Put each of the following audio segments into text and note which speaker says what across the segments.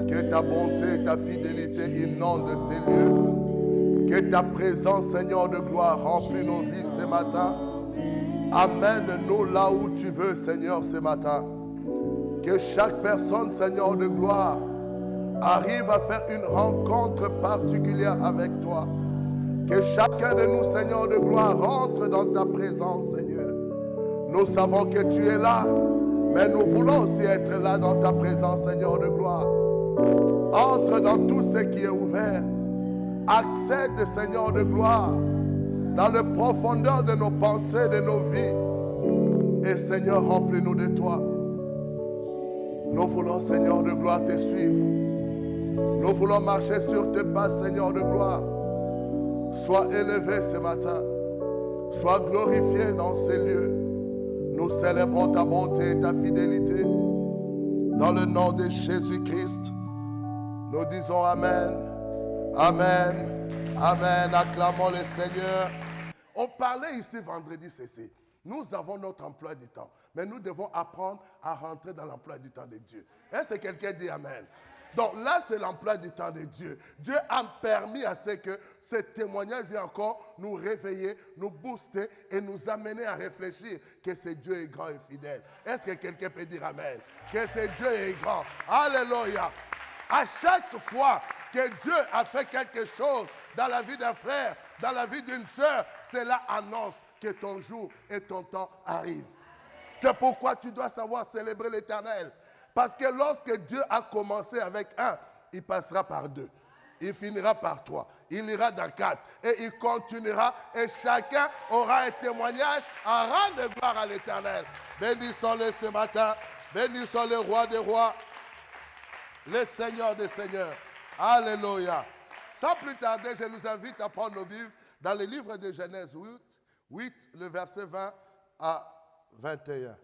Speaker 1: Que ta bonté et ta fidélité inondent ces lieux. Que ta présence, Seigneur de gloire, remplit nos vies ce matin. Amène-nous là où tu veux, Seigneur, ce matin. Que chaque personne, Seigneur de gloire, arrive à faire une rencontre particulière avec toi. Que chacun de nous, Seigneur de gloire, rentre dans ta présence, Seigneur. Nous savons que tu es là, mais nous voulons aussi être là dans ta présence, Seigneur de gloire. Entre dans tout ce qui est ouvert. Accède, Seigneur de gloire, dans la profondeur de nos pensées, de nos vies. Et Seigneur, remplis-nous de toi. Nous voulons, Seigneur de gloire, te suivre. Nous voulons marcher sur tes pas, Seigneur de gloire. Sois élevé ce matin. Sois glorifié dans ces lieux. Nous célébrons ta bonté et ta fidélité. Dans le nom de Jésus-Christ, nous disons Amen. Amen. Amen. Acclamons le Seigneur. On parlait ici vendredi ceci. Nous avons notre emploi du temps. Mais nous devons apprendre à rentrer dans l'emploi du temps de Dieu. Est-ce que quelqu'un dit Amen? Donc là, c'est l'emploi du temps de Dieu. Dieu a permis à ce que ce témoignage vienne encore nous réveiller, nous booster et nous amener à réfléchir que ce Dieu est grand et fidèle. Est-ce que quelqu'un peut dire Amen? Que ce Dieu est grand. Alléluia. À chaque fois que Dieu a fait quelque chose dans la vie d'un frère, dans la vie d'une sœur, cela annonce que ton jour et ton temps arrivent. C'est pourquoi tu dois savoir célébrer l'Éternel. Parce que lorsque Dieu a commencé avec un, il passera par deux. Il finira par trois. Il ira dans quatre. Et il continuera. Et chacun aura un témoignage en rang de gloire à l'Éternel. Bénissons-le ce matin. Bénissons le roi des rois. Le Seigneur des seigneurs. Alléluia. Sans plus tarder, je nous invite à prendre nos Bibles dans le livre de Genèse 8, le verset 20 à 21.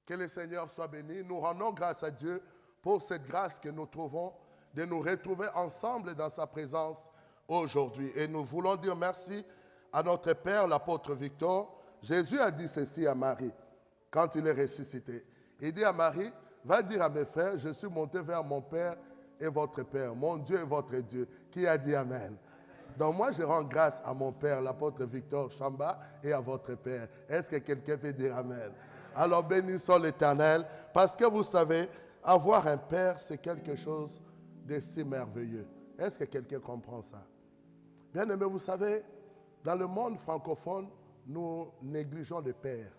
Speaker 1: Que le Seigneur soit béni. Nous rendons grâce à Dieu pour cette grâce que nous trouvons de nous retrouver ensemble dans sa présence aujourd'hui. Et nous voulons dire merci à notre Père, l'apôtre Victor. Jésus a dit ceci à Marie quand il est ressuscité. Il dit à Marie, va dire à mes frères, je suis monté vers mon Père et votre Père, mon Dieu et votre Dieu. Qui a dit Amen? Donc moi, je rends grâce à mon Père, l'apôtre Victor Chamba, et à votre Père. Est-ce que quelqu'un peut dire Amen? Alors bénissons l'Éternel, parce que vous savez, avoir un Père, c'est quelque chose de si merveilleux. Est-ce que quelqu'un comprend ça? Bien aimé, vous savez, dans le monde francophone, nous négligeons le Père.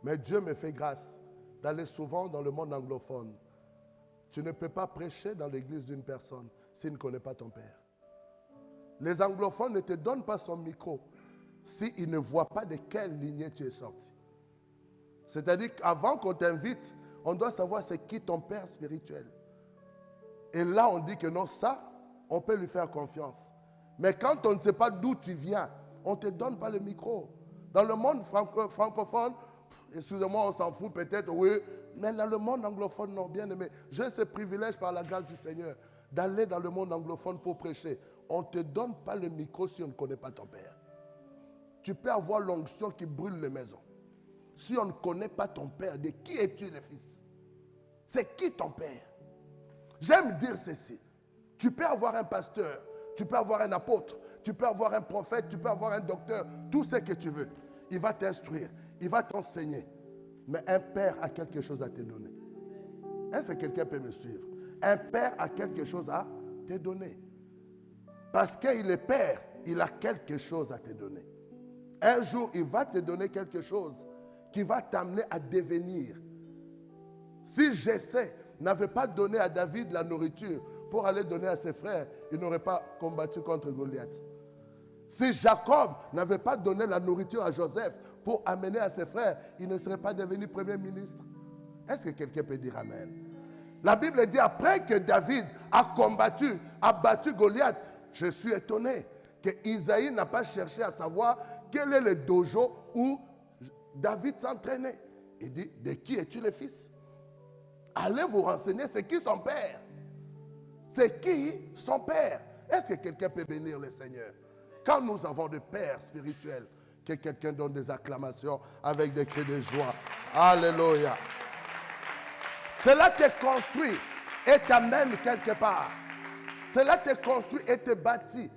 Speaker 1: Mais Dieu me fait grâce d'aller souvent dans le monde anglophone. Tu ne peux pas prêcher dans l'église d'une personne s'il ne connaît pas ton Père. Les anglophones ne te donnent pas son micro s'ils ne voient pas de quelle lignée tu es sorti. C'est-à-dire qu'avant qu'on t'invite, on doit savoir c'est qui ton Père spirituel. Et là, on dit que non, ça, on peut lui faire confiance. Mais quand on ne sait pas d'où tu viens, on ne te donne pas le micro. Dans le monde francophone, excusez-moi, on s'en fout peut-être, oui, mais dans le monde anglophone, non, bien aimé. J'ai ce privilège par la grâce du Seigneur d'aller dans le monde anglophone pour prêcher. On ne te donne pas le micro si on ne connaît pas ton Père. Tu peux avoir l'onction qui brûle les maisons. Si on ne connaît pas ton Père, de qui es-tu le fils? C'est qui ton Père? J'aime dire ceci. Tu peux avoir un pasteur, tu peux avoir un apôtre, tu peux avoir un prophète, tu peux avoir un docteur, tout ce que tu veux. Il va t'instruire, il va t'enseigner. Mais un père a quelque chose à te donner. Est-ce que quelqu'un peut me suivre? Un père a quelque chose à te donner. Parce qu'il est père, il a quelque chose à te donner. Un jour, il va te donner quelque chose qui va t'amener à devenir. Si Jessé n'avait pas donné à David la nourriture pour aller donner à ses frères, il n'aurait pas combattu contre Goliath. Si Jacob n'avait pas donné la nourriture à Joseph pour amener à ses frères, il ne serait pas devenu premier ministre. Est-ce que quelqu'un peut dire Amen? La Bible dit, après que David a combattu, a battu Goliath, je suis étonné que Isaïe n'a pas cherché à savoir quel est le dojo où David s'entraînait. Il dit, de qui es-tu le fils? Allez vous renseigner, c'est qui son père? C'est qui son père? Est-ce que quelqu'un peut bénir le Seigneur? Quand nous avons des pères spirituels, que quelqu'un donne des acclamations avec des cris de joie. Alléluia. Cela te construit et t'amène quelque part. Cela te construit et te bâtit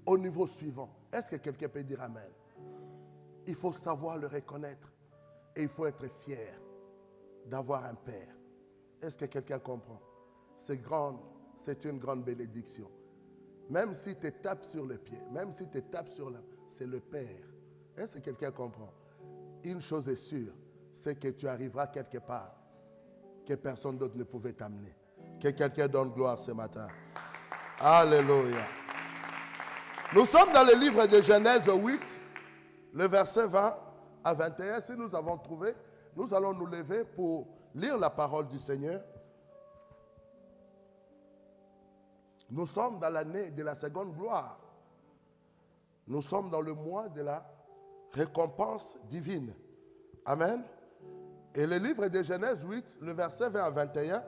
Speaker 1: au niveau suivant. Est-ce que quelqu'un peut dire Amen? Il faut savoir le reconnaître et il faut être fier d'avoir un Père. Est-ce que quelqu'un comprend? C'est une grande bénédiction. Même si tu tapes sur le pied, même si tu tapes sur la... C'est le Père. Est-ce que quelqu'un comprend? Une chose est sûre, c'est que tu arriveras quelque part que personne d'autre ne pouvait t'amener. Que quelqu'un donne gloire ce matin. Alléluia. Nous sommes dans le livre de Genèse 8, le verset 20 à 21. Si nous avons trouvé, nous allons nous lever pour lire la parole du Seigneur. Nous sommes dans l'année de la seconde gloire. Nous sommes dans le mois de la récompense divine. Amen. Et le livre de Genèse 8, le verset 20 à 21,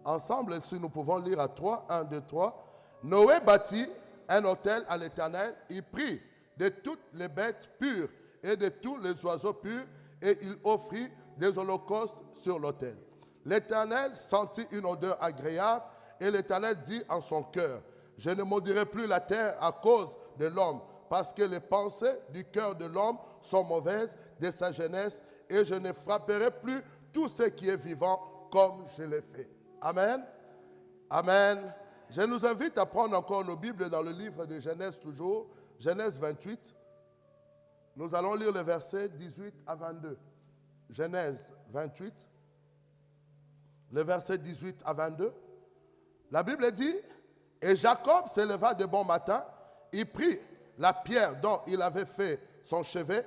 Speaker 1: ensemble, si nous pouvons lire à 3, 1, 2, 3. Noé bâtit un autel à l'Éternel. Il prit de toutes les bêtes pures et de tous les oiseaux purs et il offrit des holocaustes sur l'autel. L'Éternel sentit une odeur agréable et l'Éternel dit en son cœur, je ne maudirai plus la terre à cause de l'homme, parce que les pensées du cœur de l'homme sont mauvaises de sa jeunesse, et je ne frapperai plus tout ce qui est vivant comme je l'ai fait. Amen. Amen. Je nous invite à prendre encore nos Bibles dans le livre de Genèse toujours, Genèse 28. Nous allons lire le verset 18 à 22. Genèse 28, le verset 18 à 22. La Bible dit, et Jacob se leva de bon matin, il prit la pierre dont il avait fait son chevet,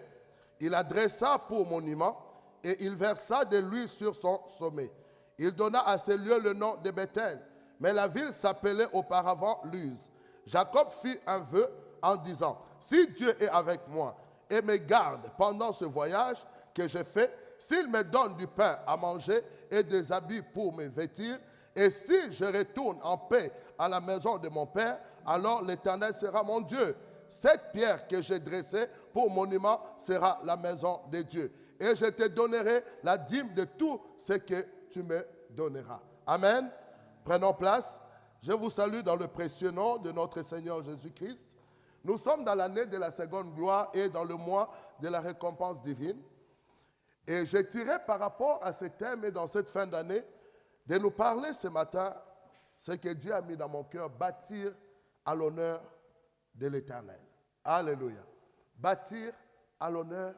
Speaker 1: il la dressa pour monument et il versa de l'huile sur son sommet. Il donna à ce lieu le nom de Bethel, mais la ville s'appelait auparavant Luz. Jacob fit un vœu en disant, si Dieu est avec moi et me garde pendant ce voyage que je fais, s'il me donne du pain à manger et des habits pour me vêtir, et si je retourne en paix à la maison de mon père, alors l'Éternel sera mon Dieu. Cette pierre que j'ai dressée pour monument sera la maison de Dieu. Et je te donnerai la dîme de tout ce que tu me donneras. Amen. Prenons place. Je vous salue dans le précieux nom de notre Seigneur Jésus-Christ. Nous sommes dans l'année de la seconde gloire et dans le mois de la récompense divine. Et je tirais par rapport à ce thème et dans cette fin d'année, de nous parler ce matin, ce que Dieu a mis dans mon cœur, bâtir à l'honneur de l'Éternel. Alléluia. Bâtir à l'honneur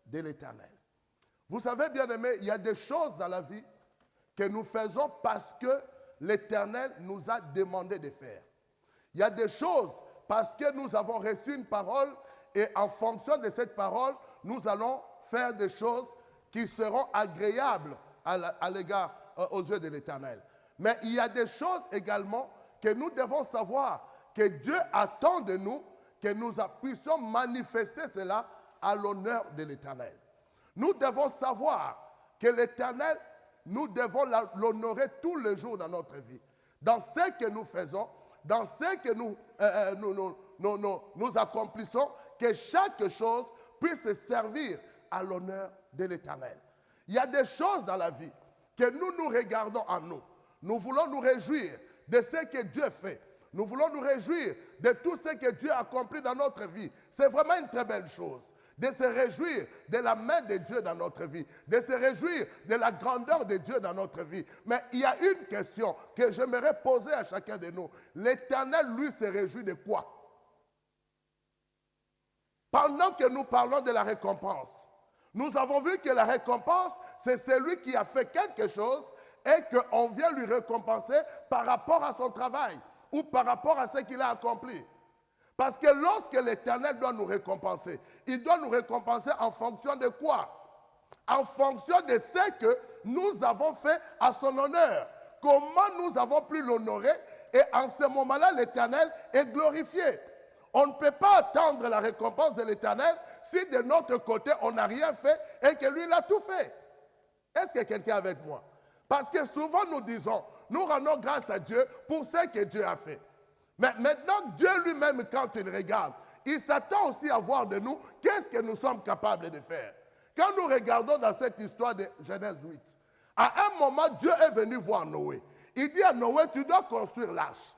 Speaker 1: de l'Éternel. Vous savez, bien-aimés, il y a des choses dans la vie que nous faisons parce que l'Éternel nous a demandé de faire. Il y a des choses parce que nous avons reçu une parole et en fonction de cette parole, nous allons faire des choses qui seront agréables à l'égard aux yeux de l'Éternel. Mais il y a des choses également que nous devons savoir que Dieu attend de nous, que nous puissions manifester cela à l'honneur de l'Éternel. Nous devons savoir que l'Éternel, nous devons l'honorer tous les jours dans notre vie. Dans ce que nous faisons, dans ce que nous accomplissons, que chaque chose puisse servir à l'honneur de l'Éternel. Il y a des choses dans la vie que nous regardons en nous. Nous voulons nous réjouir de ce que Dieu fait. Nous voulons nous réjouir de tout ce que Dieu a accompli dans notre vie. C'est vraiment une très belle chose. De se réjouir de la main de Dieu dans notre vie. De se réjouir de la grandeur de Dieu dans notre vie. Mais il y a une question que j'aimerais poser à chacun de nous. L'Éternel, lui, se réjouit de quoi? Pendant que nous parlons de la récompense, nous avons vu que la récompense, c'est celui qui a fait quelque chose et qu'on vient lui récompenser par rapport à son travail ou par rapport à ce qu'il a accompli. Parce que lorsque l'Éternel doit nous récompenser, il doit nous récompenser en fonction de quoi? En fonction de ce que nous avons fait à son honneur. Comment nous avons pu l'honorer et en ce moment-là, l'Éternel est glorifié. On ne peut pas attendre la récompense de l'Éternel si de notre côté, on n'a rien fait et que lui, il a tout fait. Est-ce que quelqu'un est avec moi? Parce que souvent, nous disons, nous rendons grâce à Dieu pour ce que Dieu a fait. Mais maintenant, Dieu lui-même, quand il regarde, il s'attend aussi à voir de nous qu'est-ce que nous sommes capables de faire. Quand nous regardons dans cette histoire de Genèse 8, À un moment, Dieu est venu voir Noé. Il dit à Noé, tu dois construire l'arche.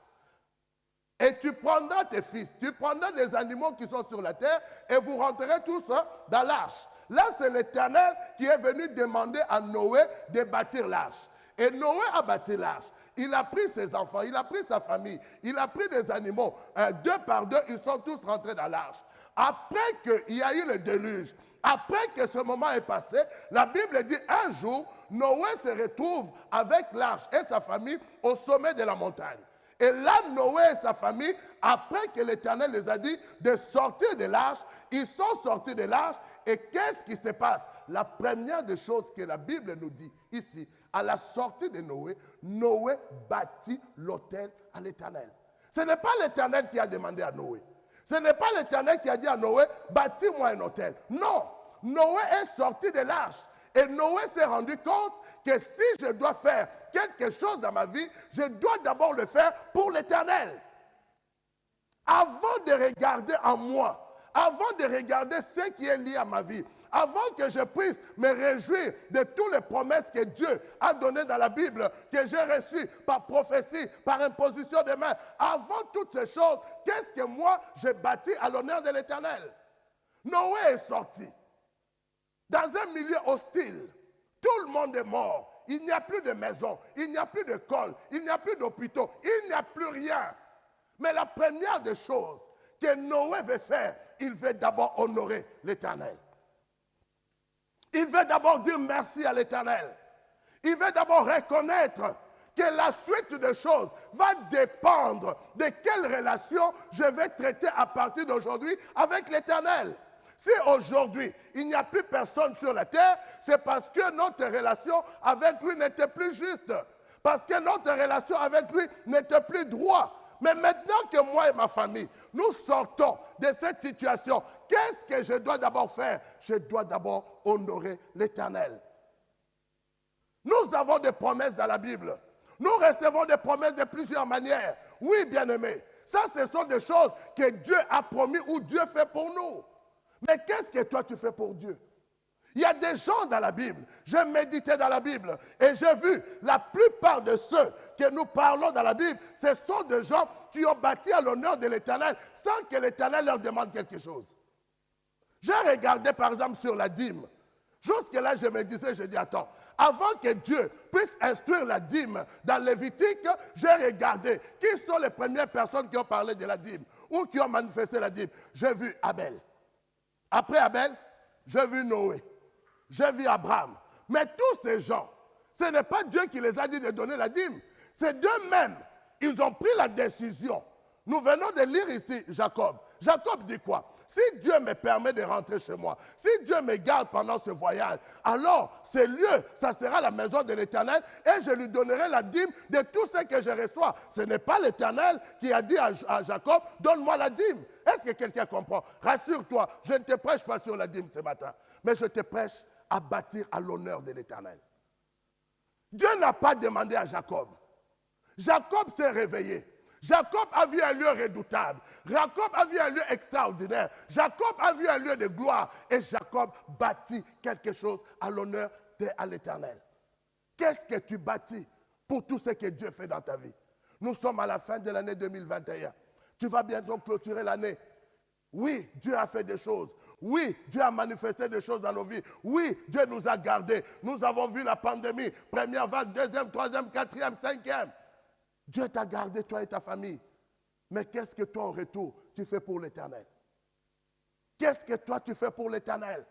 Speaker 1: Et tu prendras tes fils, tu prendras des animaux qui sont sur la terre et vous rentrerez tous dans l'arche. Là, c'est l'Éternel qui est venu demander à Noé de bâtir l'arche. Et Noé a bâti l'arche. Il a pris ses enfants, il a pris sa famille, il a pris des animaux. Deux par deux, ils sont tous rentrés dans l'arche. Après qu'il y a eu le déluge, après que ce moment est passé, la Bible dit un jour, Noé se retrouve avec l'arche et sa famille au sommet de la montagne. Et là, Noé et sa famille, après que l'Éternel les a dit de sortir de l'arche, ils sont sortis de l'arche. Et qu'est-ce qui se passe? La première des choses que la Bible nous dit ici, à la sortie de Noé, Noé bâtit l'autel à l'Éternel. Ce n'est pas l'Éternel qui a demandé à Noé. Ce n'est pas l'Éternel qui a dit à Noé, bâtis-moi un autel. Non, Noé est sorti de l'arche. Et Noé s'est rendu compte que si je dois faire quelque chose dans ma vie, je dois d'abord le faire pour l'Éternel. Avant de regarder en moi, avant de regarder ce qui est lié à ma vie, avant que je puisse me réjouir de toutes les promesses que Dieu a données dans la Bible, que j'ai reçues par prophétie, par imposition de main, avant toutes ces choses, qu'est-ce que moi j'ai bâti à l'honneur de l'Éternel? Noé est sorti dans un milieu hostile. Tout le monde est mort. Il n'y a plus de maison, il n'y a plus d'école, il n'y a plus d'hôpitaux, il n'y a plus rien. Mais la première des choses que Noé veut faire, il veut d'abord honorer l'Éternel. Il veut d'abord dire merci à l'Éternel. Il veut d'abord reconnaître que la suite des choses va dépendre de quelle relation je vais traiter à partir d'aujourd'hui avec l'Éternel. Si aujourd'hui, il n'y a plus personne sur la terre, c'est parce que notre relation avec lui n'était plus juste. Parce que notre relation avec lui n'était plus droite. Mais maintenant que moi et ma famille, nous sortons de cette situation, qu'est-ce que je dois d'abord faire? Je dois d'abord honorer l'Éternel. Nous avons des promesses dans la Bible. Nous recevons des promesses de plusieurs manières. Oui, bien-aimés, ça, ce sont des choses que Dieu a promis ou Dieu fait pour nous. Mais qu'est-ce que toi tu fais pour Dieu? Il y a des gens dans la Bible, j'ai médité dans la Bible et j'ai vu la plupart de ceux que nous parlons dans la Bible, ce sont des gens qui ont bâti à l'honneur de l'Éternel sans que l'Éternel leur demande quelque chose. J'ai regardé par exemple sur la dîme. Jusque-là, je me disais, je dis, attends, avant que Dieu puisse instruire la dîme dans Lévitique, j'ai regardé qui sont les premières personnes qui ont parlé de la dîme ou qui ont manifesté la dîme. J'ai vu Abel. Après Abel, j'ai vu Noé, j'ai vu Abraham. Mais tous ces gens, ce n'est pas Dieu qui les a dit de donner la dîme. C'est d'eux-mêmes. Ils ont pris la décision. Nous venons de lire ici Jacob. Jacob dit quoi? Si Dieu me permet de rentrer chez moi, si Dieu me garde pendant ce voyage, alors ce lieu, ça sera la maison de l'Éternel et je lui donnerai la dîme de tout ce que je reçois. Ce n'est pas l'Éternel qui a dit à Jacob, donne-moi la dîme. Est-ce que quelqu'un comprend? Rassure-toi, je ne te prêche pas sur la dîme ce matin, mais je te prêche à bâtir à l'honneur de l'Éternel. Dieu n'a pas demandé à Jacob. Jacob s'est réveillé. Jacob a vu un lieu redoutable. Jacob a vu un lieu extraordinaire. Jacob a vu un lieu de gloire. Et Jacob bâtit quelque chose à l'honneur de l'Éternel. Qu'est-ce que tu bâtis pour tout ce que Dieu fait dans ta vie? Nous sommes à la fin de l'année 2021. Tu vas bientôt clôturer l'année. Oui, Dieu a fait des choses. Oui, Dieu a manifesté des choses dans nos vies. Oui, Dieu nous a gardés. Nous avons vu la pandémie. Première vague, deuxième, troisième, quatrième, cinquième. Dieu t'a gardé, toi et ta famille. Mais qu'est-ce que toi, en retour, tu fais pour l'Éternel? Qu'est-ce que toi, tu fais pour l'Éternel?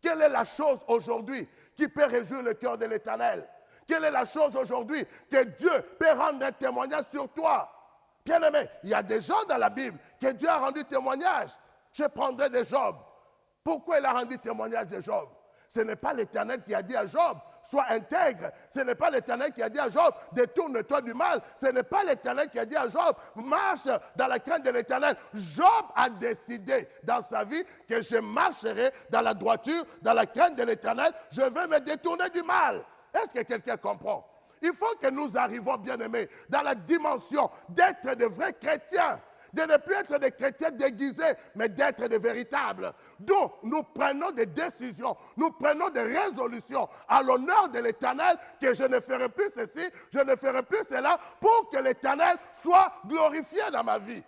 Speaker 1: Quelle est la chose aujourd'hui qui peut réjouir le cœur de l'Éternel? Quelle est la chose aujourd'hui que Dieu peut rendre un témoignage sur toi? Bien-aimé, il y a des gens dans la Bible que Dieu a rendu témoignage. Je prendrai de Job. Pourquoi il a rendu témoignage de Job? Ce n'est pas l'Éternel qui a dit à Job, sois intègre. Ce n'est pas l'Éternel qui a dit à Job, détourne-toi du mal. Ce n'est pas l'Éternel qui a dit à Job, marche dans la crainte de l'Éternel. Job a décidé dans sa vie que je marcherai dans la droiture, dans la crainte de l'Éternel. Je vais me détourner du mal. Est-ce que quelqu'un comprend? Il faut que nous arrivions, bien-aimés, dans la dimension d'être de vrais chrétiens. de ne plus être des chrétiens déguisés, mais d'être des véritables. Donc, nous prenons des décisions, nous prenons des résolutions à l'honneur de l'Éternel, que je ne ferai plus ceci, je ne ferai plus cela, pour que l'Éternel soit glorifié dans ma vie.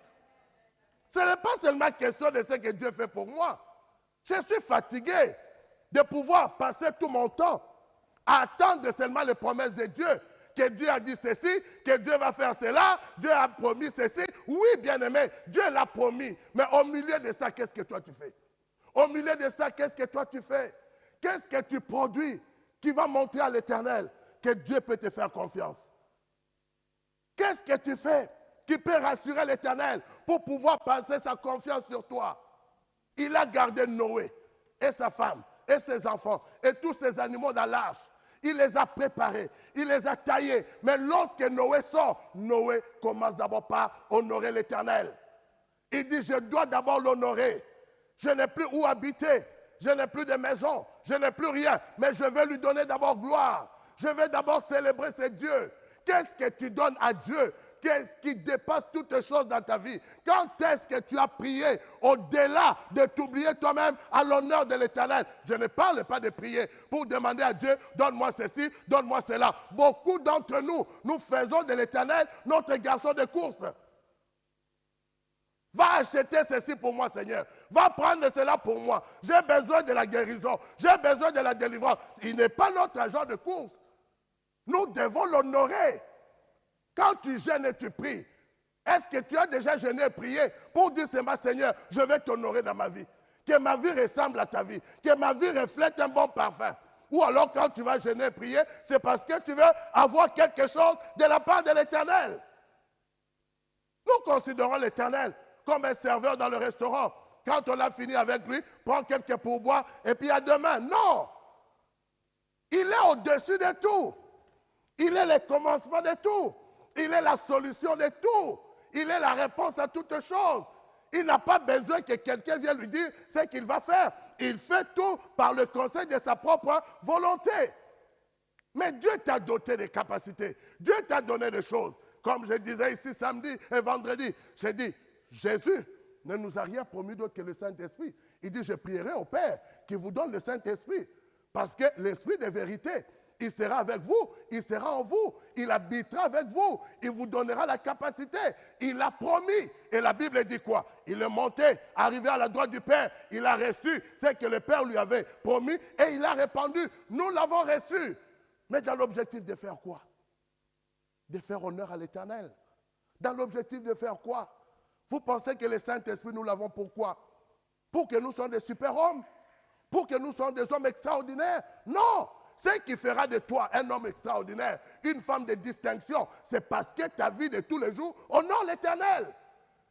Speaker 1: Ce n'est pas seulement question de ce que Dieu fait pour moi. Je suis fatigué de pouvoir passer tout mon temps à attendre seulement les promesses de Dieu. Que Dieu a dit ceci, que Dieu va faire cela, Dieu a promis ceci. Oui, bien-aimé, Dieu l'a promis. Mais au milieu de ça, qu'est-ce que toi tu fais? Au milieu de ça, qu'est-ce que toi tu fais? Qu'est-ce que tu produis qui va montrer à l'Éternel que Dieu peut te faire confiance? Qu'est-ce que tu fais qui peut rassurer l'Éternel pour pouvoir passer sa confiance sur toi? Il a gardé Noé et sa femme et ses enfants et tous ses animaux dans l'arche. Il les a préparés, il les a taillés. Mais lorsque Noé sort, Noé commence d'abord par honorer l'Éternel. Il dit, je dois d'abord l'honorer. Je n'ai plus où habiter, je n'ai plus de maison, je n'ai plus rien. Mais je vais lui donner d'abord gloire. Je vais d'abord célébrer ce Dieu. Qu'est-ce que tu donnes à Dieu? Qu'est-ce qui dépasse toutes choses dans ta vie? Quand est-ce que tu as prié au-delà de t'oublier toi-même à l'honneur de l'Éternel? Je ne parle pas de prier pour demander à Dieu, donne-moi ceci, donne-moi cela. Beaucoup d'entre nous, nous faisons de l'Éternel notre garçon de course. Va acheter ceci pour moi, Seigneur. Va prendre cela pour moi. J'ai besoin de la guérison. J'ai besoin de la délivrance. Il n'est pas notre agent de course. Nous devons l'honorer. Quand tu jeûnes et tu pries, est-ce que tu as déjà jeûné et prié pour dire, c'est ma Seigneur, je vais t'honorer dans ma vie. Que ma vie ressemble à ta vie. Que ma vie reflète un bon parfum. Ou alors quand tu vas jeûner et prier, c'est parce que tu veux avoir quelque chose de la part de l'Éternel. Nous considérons l'Éternel comme un serveur dans le restaurant. Quand on a fini avec lui, prend quelques pourboires et puis à demain. Non! Il est au-dessus de tout. Il est le commencement de tout. Il est la solution de tout. Il est la réponse à toutes choses. Il n'a pas besoin que quelqu'un vienne lui dire ce qu'il va faire. Il fait tout par le conseil de sa propre volonté. Mais Dieu t'a doté des capacités. Dieu t'a donné des choses. Comme je disais ici samedi et vendredi, j'ai dit, Jésus ne nous a rien promis d'autre que le Saint-Esprit. Il dit, je prierai au Père qui vous donne le Saint-Esprit. Parce que l'Esprit de vérité, il sera avec vous, il sera en vous, il habitera avec vous, il vous donnera la capacité. Il l'a promis. Et la Bible dit quoi? Il est monté, arrivé à la droite du Père, il a reçu ce que le Père lui avait promis et il l'a répandu. Nous l'avons reçu. Mais dans l'objectif de faire quoi? De faire honneur à l'Éternel. Dans l'objectif de faire quoi? Vous pensez que le Saint-Esprit, nous l'avons pourquoi? Pour que nous soyons des super-hommes? Pour que nous soyons des hommes extraordinaires? Non! Ce qui fera de toi un homme extraordinaire, une femme de distinction, c'est parce que ta vie de tous les jours honore l'Éternel.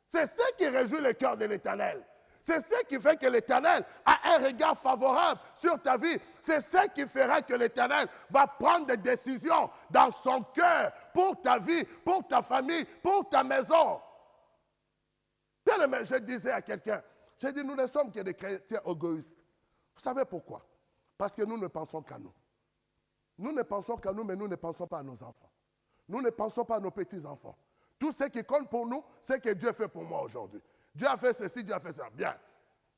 Speaker 1: C'est ce qui réjouit le cœur de l'Éternel. C'est ce qui fait que l'Éternel a un regard favorable sur ta vie. C'est ce qui fera que l'Éternel va prendre des décisions dans son cœur pour ta vie, pour ta famille, pour ta maison. Bien aimé, je disais à quelqu'un, j'ai dit, nous ne sommes que des chrétiens égoïstes. Vous savez pourquoi? Parce que nous ne pensons qu'à nous. Nous ne pensons qu'à nous, mais nous ne pensons pas à nos enfants. Nous ne pensons pas à nos petits-enfants. Tout ce qui compte pour nous, c'est ce que Dieu fait pour moi aujourd'hui. Dieu a fait ceci, Dieu a fait ça. Bien.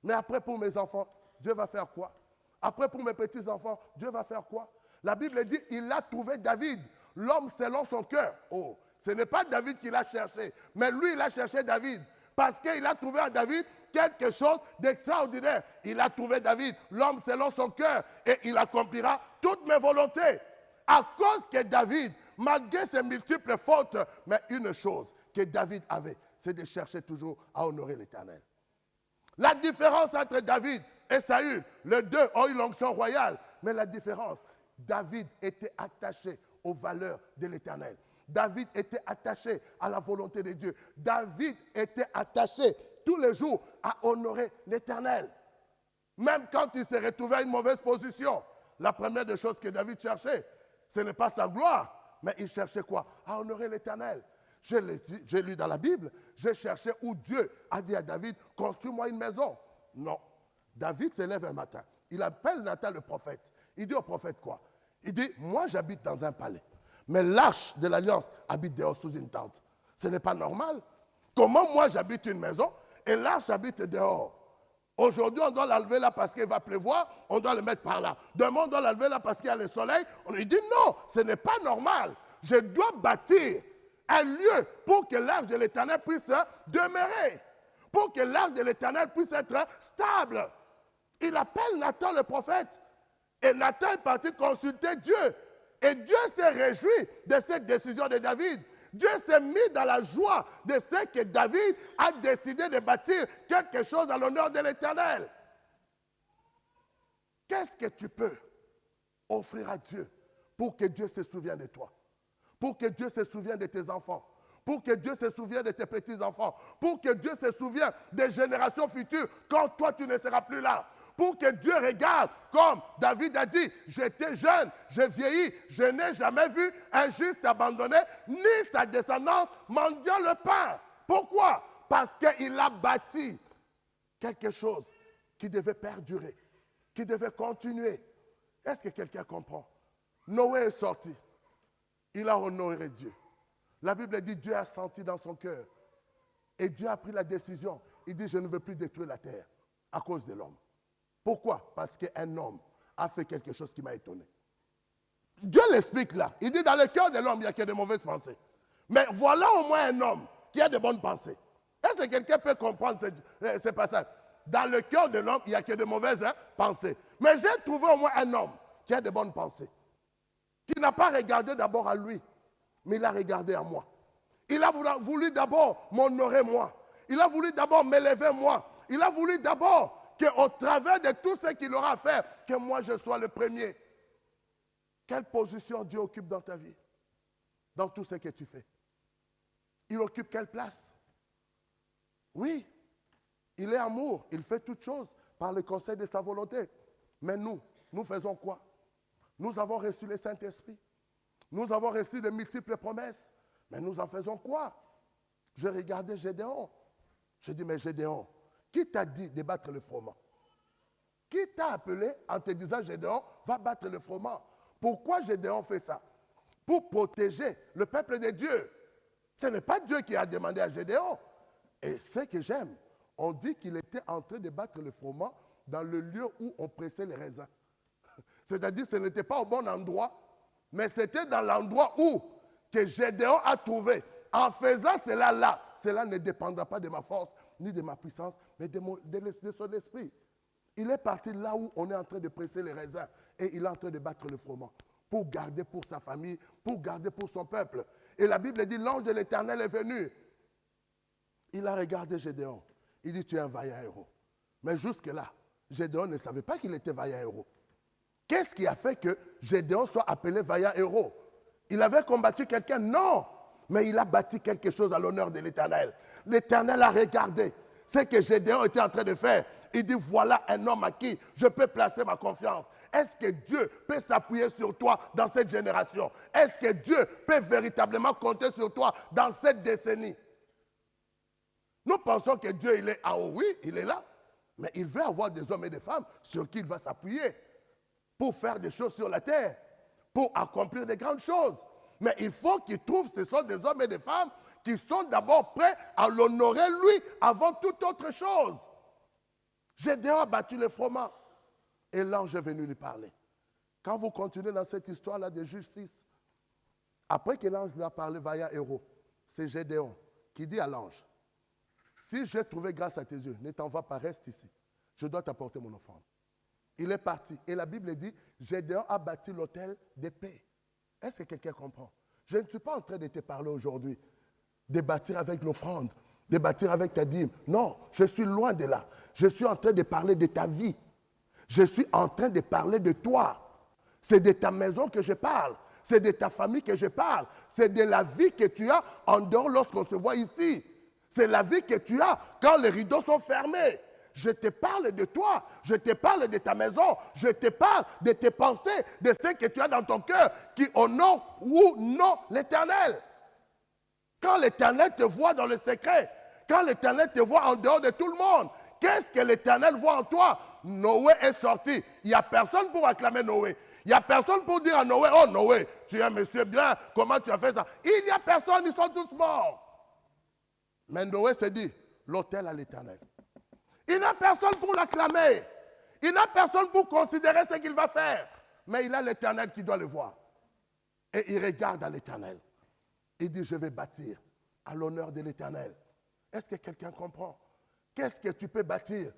Speaker 1: Mais après, pour mes enfants, Dieu va faire quoi? Après, pour mes petits-enfants, Dieu va faire quoi? La Bible dit, il a trouvé David, l'homme selon son cœur. Oh, ce n'est pas David qui l'a cherché, mais lui, il a cherché David. Parce qu'il a trouvé à David quelque chose d'extraordinaire. Il a trouvé David, l'homme selon son cœur, et il accomplira toutes mes volontés. À cause que David, malgré ses multiples fautes, mais une chose que David avait, c'est de chercher toujours à honorer l'Éternel. La différence entre David et Saül, les deux ont eu l'onction royale, mais la différence, David était attaché aux valeurs de l'Éternel. David était attaché à la volonté de Dieu. David était attaché tous les jours à honorer l'Éternel. Même quand il s'est retrouvé à une mauvaise position, la première des choses que David cherchait, ce n'est pas sa gloire, mais il cherchait quoi? À honorer l'Éternel. J'ai lu dans la Bible, j'ai cherché où Dieu a dit à David, construis-moi une maison. Non. David se lève un matin. Il appelle Nathan le prophète. Il dit au prophète quoi? Il dit, moi j'habite dans un palais. Mais l'arche de l'alliance habite dehors sous une tente. Ce n'est pas normal. Comment moi j'habite une maison et l'arche habite dehors? Aujourd'hui, on doit l'enlever là parce qu'il va pleuvoir, on doit le mettre par là. Demain, on doit l'enlever là parce qu'il y a le soleil. On lui dit non, ce n'est pas normal. Je dois bâtir un lieu pour que l'arche de l'Éternel puisse demeurer, pour que l'arche de l'Éternel puisse être stable. Il appelle Nathan le prophète. Et Nathan est parti consulter Dieu. Et Dieu s'est réjoui de cette décision de David. Dieu s'est mis dans la joie de ce que David a décidé de bâtir quelque chose à l'honneur de l'Éternel. Qu'est-ce que tu peux offrir à Dieu pour que Dieu se souvienne de toi? Pour que Dieu se souvienne de tes enfants? Pour que Dieu se souvienne de tes petits-enfants? Pour que Dieu se souvienne des générations futures quand toi tu ne seras plus là? Pour que Dieu regarde, comme David a dit, j'étais jeune, j'ai vieilli, je n'ai jamais vu un juste abandonné, ni sa descendance mendiant le pain. Pourquoi? Parce qu'il a bâti quelque chose qui devait perdurer, qui devait continuer. Est-ce que quelqu'un comprend? Noé est sorti. Il a honoré Dieu. La Bible dit Dieu a senti dans son cœur. Et Dieu a pris la décision. Il dit, je ne veux plus détruire la terre à cause de l'homme. Pourquoi? Parce qu'un homme a fait quelque chose qui m'a étonné. Dieu l'explique là. Il dit, dans le cœur de l'homme, il n'y a que de mauvaises pensées. Mais voilà au moins un homme qui a de bonnes pensées. Est-ce que quelqu'un peut comprendre ce passage? Dans le cœur de l'homme, il n'y a que de mauvaises pensées. Mais j'ai trouvé au moins un homme qui a de bonnes pensées. Qui n'a pas regardé d'abord à lui, mais il a regardé à moi. Il a voulu d'abord m'honorer moi. Il a voulu d'abord m'élever moi. Il a voulu d'abord qu'au travers de tout ce qu'il aura à faire, que moi je sois le premier. Quelle position Dieu occupe dans ta vie? Dans tout ce que tu fais? Il occupe quelle place? Oui, il est amour, il fait toutes choses par le conseil de sa volonté. Mais nous faisons quoi? Nous avons reçu le Saint-Esprit. Nous avons reçu de multiples promesses. Mais nous en faisons quoi? Je regardais Gédéon. Je dis, mais Gédéon, qui t'a dit de battre le froment? Qui t'a appelé en te disant, Gédéon, va battre le froment? Pourquoi Gédéon fait ça? Pour protéger le peuple de Dieu. Ce n'est pas Dieu qui a demandé à Gédéon. Et ce que j'aime, on dit qu'il était en train de battre le froment dans le lieu où on pressait les raisins. C'est-à-dire que ce n'était pas au bon endroit, mais c'était dans l'endroit où que Gédéon a trouvé. En faisant cela là, cela ne dépendra pas de ma force, ni de ma puissance, mais de son esprit. Il est parti là où on est en train de presser les raisins et il est en train de battre le froment pour garder pour sa famille, pour garder pour son peuple. Et la Bible dit, l'ange de l'Éternel est venu. Il a regardé Gédéon. Il dit, tu es un vaillant héros. Mais jusque-là, Gédéon ne savait pas qu'il était vaillant héros. Qu'est-ce qui a fait que Gédéon soit appelé vaillant héros? Il avait combattu quelqu'un? Non. Mais il a bâti quelque chose à l'honneur de l'Éternel. L'Éternel a regardé ce que Gédéon était en train de faire. Il dit, voilà un homme à qui je peux placer ma confiance. Est-ce que Dieu peut s'appuyer sur toi dans cette génération? Est-ce que Dieu peut véritablement compter sur toi dans cette décennie? Nous pensons que Dieu, il est en haut. Oui, il est là. Mais il veut avoir des hommes et des femmes sur qui il va s'appuyer pour faire des choses sur la terre, pour accomplir des grandes choses. Mais il faut qu'il trouve, ce sont des hommes et des femmes qui sont d'abord prêts à l'honorer lui avant toute autre chose. Gédéon a battu le froment et l'ange est venu lui parler. Quand vous continuez dans cette histoire-là de Juge 6, après que l'ange lui a parlé, vaillant héros, c'est Gédéon qui dit à l'ange, si j'ai trouvé grâce à tes yeux, ne t'en va pas, reste ici. Je dois t'apporter mon offrande. Il est parti. Et la Bible dit, Gédéon a bâti l'autel de paix. Est-ce que quelqu'un comprend? Je ne suis pas en train de te parler aujourd'hui de bâtir avec l'offrande, de bâtir avec ta dîme. Non, je suis loin de là. Je suis en train de parler de ta vie. Je suis en train de parler de toi. C'est de ta maison que je parle. C'est de ta famille que je parle. C'est de la vie que tu as en dehors lorsqu'on se voit ici. C'est la vie que tu as quand les rideaux sont fermés. Je te parle de toi, je te parle de ta maison, je te parle de tes pensées, de ce que tu as dans ton cœur qui honore ou non l'Éternel. Quand l'Éternel te voit dans le secret, quand l'Éternel te voit en dehors de tout le monde, qu'est-ce que l'Éternel voit en toi? Noé est sorti. Il n'y a personne pour acclamer Noé. Il n'y a personne pour dire à Noé, oh Noé, tu es un monsieur bien, comment tu as fait ça? Il n'y a personne, ils sont tous morts. Mendoé s'est dit, l'autel à l'Éternel. Il n'a personne pour l'acclamer. Il n'a personne pour considérer ce qu'il va faire. Mais il a l'Éternel qui doit le voir. Et il regarde à l'Éternel. Il dit, je vais bâtir à l'honneur de l'Éternel. Est-ce que quelqu'un comprend? Qu'est-ce que tu peux bâtir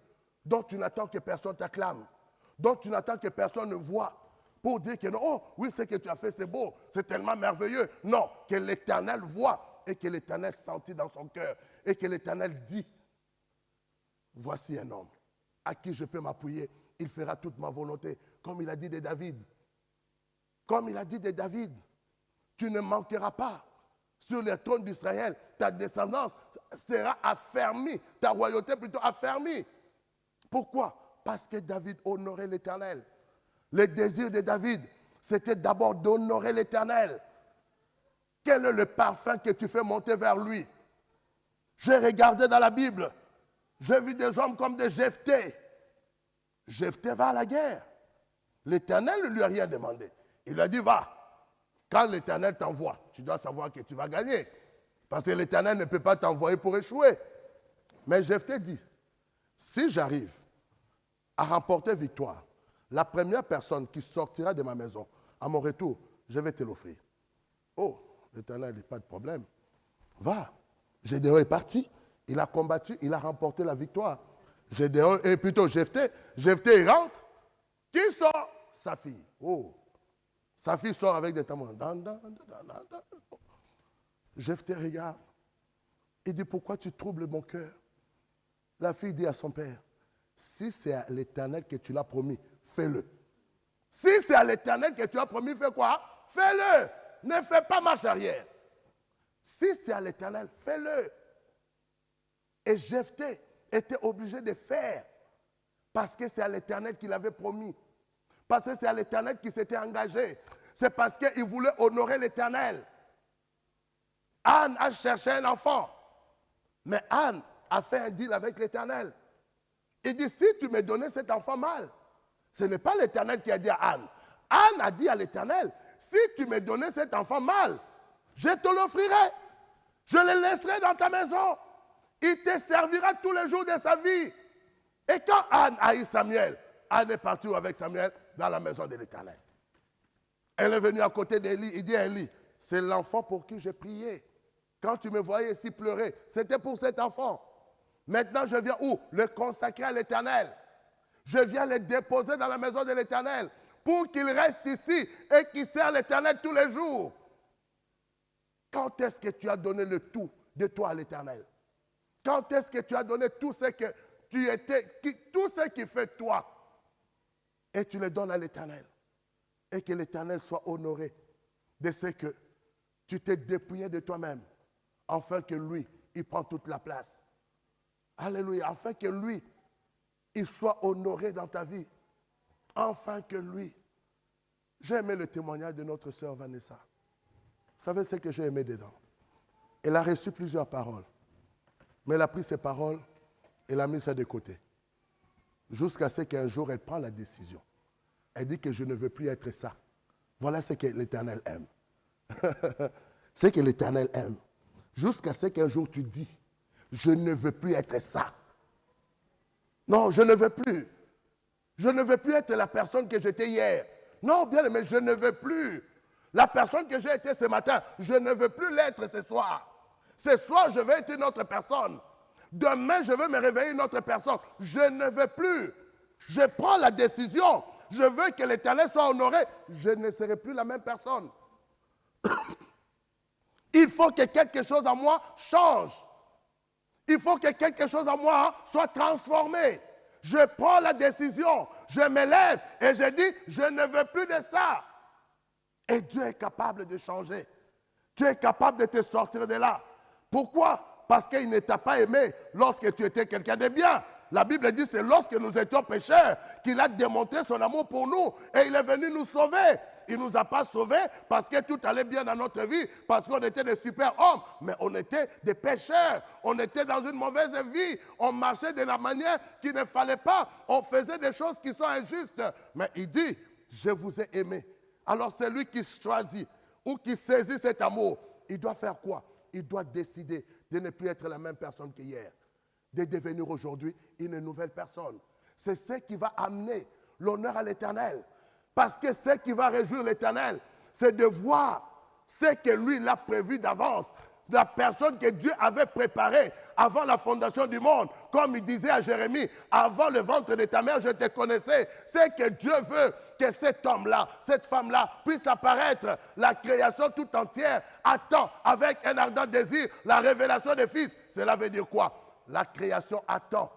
Speaker 1: dont tu n'attends que personne t'acclame, dont tu n'attends que personne ne voit, pour dire que non, oh oui, ce que tu as fait, c'est beau, c'est tellement merveilleux. Non, que l'Éternel voit et que l'Éternel sentit dans son cœur et que l'Éternel dit, voici un homme à qui je peux m'appuyer, il fera toute ma volonté, comme il a dit de David. Comme il a dit de David, tu ne manqueras pas sur le trône d'Israël, ta descendance sera affermie, ta royauté plutôt affermie. Pourquoi? Parce que David honorait l'Éternel. Le désir de David, c'était d'abord d'honorer l'Éternel. Quel est le parfum que tu fais monter vers lui? J'ai regardé dans la Bible, j'ai vu des hommes comme des Jephthé. Jephthé va à la guerre. L'Éternel ne lui a rien demandé. Il lui a dit, va. Quand l'Éternel t'envoie, tu dois savoir que tu vas gagner. Parce que l'Éternel ne peut pas t'envoyer pour échouer. Mais Jephthé dit, si j'arrive à remporter victoire, la première personne qui sortira de ma maison, à mon retour, je vais te l'offrir. Oh, l'Éternel dit, pas de problème. Va. Gédéon est parti. Il a combattu, il a remporté la victoire. Gédéon, et plutôt Jephthé, il rentre. Qui sort? Sa fille. Oh. Sa fille sort avec des tambours. Jephthé regarde. Il dit, pourquoi tu troubles mon cœur? La fille dit à son père, si c'est à l'Éternel que tu l'as promis, fais-le. Si c'est à l'Éternel que tu as promis, fais quoi? Fais-le. Ne fais pas marche arrière. Si c'est à l'Éternel, fais-le. Et Jephthé était obligé de faire parce que c'est à l'Éternel qu'il avait promis. Parce que c'est à l'Éternel qui s'était engagé. C'est parce qu'il voulait honorer l'Éternel. Anne a cherché un enfant. Mais Anne a fait un deal avec l'Éternel. Il dit, si tu me donnais cet enfant mâle, ce n'est pas l'Éternel qui a dit à Anne. Anne a dit à l'Éternel, si tu me donnais cet enfant mâle, je te l'offrirai. Je le laisserai dans ta maison. Il te servira tous les jours de sa vie. Et quand Anne a eu Samuel, Anne est partie avec Samuel dans la maison de l'Éternel. Elle est venue à côté d'Élie. Il dit à Élie, c'est l'enfant pour qui j'ai prié. Quand tu me voyais ici pleurer, c'était pour cet enfant. Maintenant, je viens où? Le consacrer à l'Éternel. Je viens le déposer dans la maison de l'Éternel pour qu'il reste ici et qu'il sert l'Éternel tous les jours. Quand est-ce que tu as donné le tout de toi à l'Éternel? Quand est-ce que tu as donné tout ce que tu étais, tout ce qui fait toi, et tu le donnes à l'Éternel? Et que l'Éternel soit honoré de ce que tu t'es dépouillé de toi-même, afin que lui, il prend toute la place. Alléluia. Afin que lui, il soit honoré dans ta vie. Enfin que lui. J'ai aimé le témoignage de notre sœur Vanessa. Vous savez ce que j'ai aimé dedans? Elle a reçu plusieurs paroles. Mais elle a pris ces paroles et l'a mis ça de côté. Jusqu'à ce qu'un jour, elle prend la décision. Elle dit que je ne veux plus être ça. Voilà ce que l'Éternel aime. Ce que l'Éternel aime. Jusqu'à ce qu'un jour tu dis, je ne veux plus être ça. Non, je ne veux plus. Je ne veux plus être la personne que j'étais hier. Non, bien aimé, je ne veux plus. La personne que j'ai été ce matin, je ne veux plus l'être ce soir. Ce soir, je vais être une autre personne. Demain, je vais me réveiller une autre personne. Je ne veux plus. Je prends la décision. Je veux que l'Éternel soit honoré. Je ne serai plus la même personne. Il faut que quelque chose en moi change. Il faut que quelque chose en moi soit transformé. Je prends la décision. Je me lève et je dis, je ne veux plus de ça. Et Dieu est capable de changer. Dieu est capable de te sortir de là. Pourquoi? Parce qu'il ne t'a pas aimé lorsque tu étais quelqu'un de bien. La Bible dit, c'est lorsque nous étions pécheurs qu'il a démontré son amour pour nous et il est venu nous sauver. Il ne nous a pas sauvés parce que tout allait bien dans notre vie, parce qu'on était des super hommes, mais on était des pécheurs. On était dans une mauvaise vie. On marchait de la manière qu'il ne fallait pas. On faisait des choses qui sont injustes. Mais il dit, je vous ai aimé. Alors c'est lui qui choisit ou qui saisit cet amour. Il doit faire quoi? il doit décider de ne plus être la même personne qu'hier, de devenir aujourd'hui une nouvelle personne. C'est ce qui va amener l'honneur à l'Éternel. Parce que ce qui va réjouir l'Éternel, c'est de voir ce que lui, il a prévu d'avance. La personne que Dieu avait préparée avant la fondation du monde. Comme il disait à Jérémie, avant le ventre de ta mère, je te connaissais. C'est que Dieu veut que cet homme-là, cette femme-là, puisse apparaître. La création tout entière attend avec un ardent désir la révélation des fils. Cela veut dire quoi? La création attend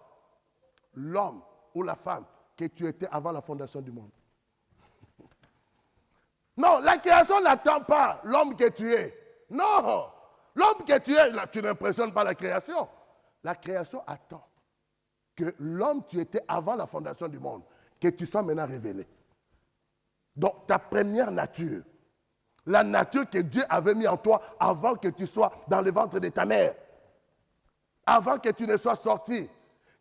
Speaker 1: l'homme ou la femme que tu étais avant la fondation du monde. Non, la création n'attend pas l'homme que tu es. Non, l'homme que tu es, là, tu n'impressionnes pas la création. La création attend que l'homme tu étais avant la fondation du monde, que tu sois maintenant révélé. Donc ta première nature, la nature que Dieu avait mis en toi avant que tu sois dans le ventre de ta mère, avant que tu ne sois sorti,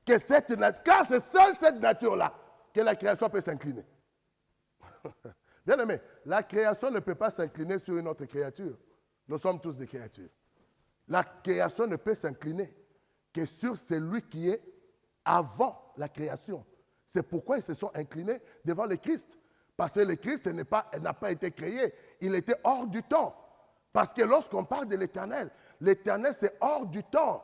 Speaker 1: que cette nature, car c'est seule cette nature-là que la création peut s'incliner. Bien aimé, la création ne peut pas s'incliner sur une autre créature. Nous sommes tous des créatures. La création ne peut s'incliner que sur celui qui est avant la création. C'est pourquoi ils se sont inclinés devant le Christ. Parce que le Christ n'a pas été créé. Il était hors du temps. Parce que lorsqu'on parle de l'Éternel c'est hors du temps.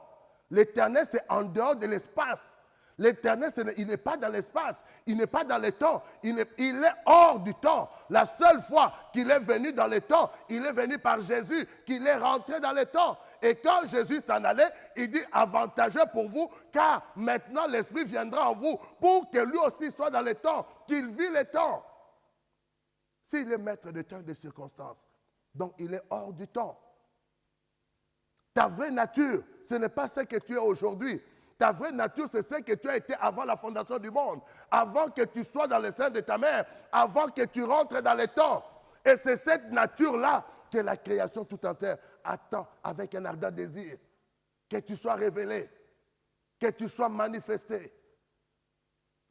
Speaker 1: L'Éternel c'est en dehors de l'espace. L'Éternel, il n'est pas dans l'espace, il n'est pas dans le temps, il est hors du temps. La seule fois qu'il est venu dans le temps, il est venu par Jésus, qu'il est rentré dans le temps. Et quand Jésus s'en allait, il dit avantageux pour vous, car maintenant l'Esprit viendra en vous pour que lui aussi soit dans le temps, qu'il vit le temps. S'il est maître de temps et de circonstances, donc il est hors du temps. Ta vraie nature, ce n'est pas ce que tu es aujourd'hui. Ta vraie nature, c'est ce que tu as été avant la fondation du monde, avant que tu sois dans le sein de ta mère, avant que tu rentres dans le temps. Et c'est cette nature-là que la création tout entière attend avec un ardent désir. Que tu sois révélé, que tu sois manifesté,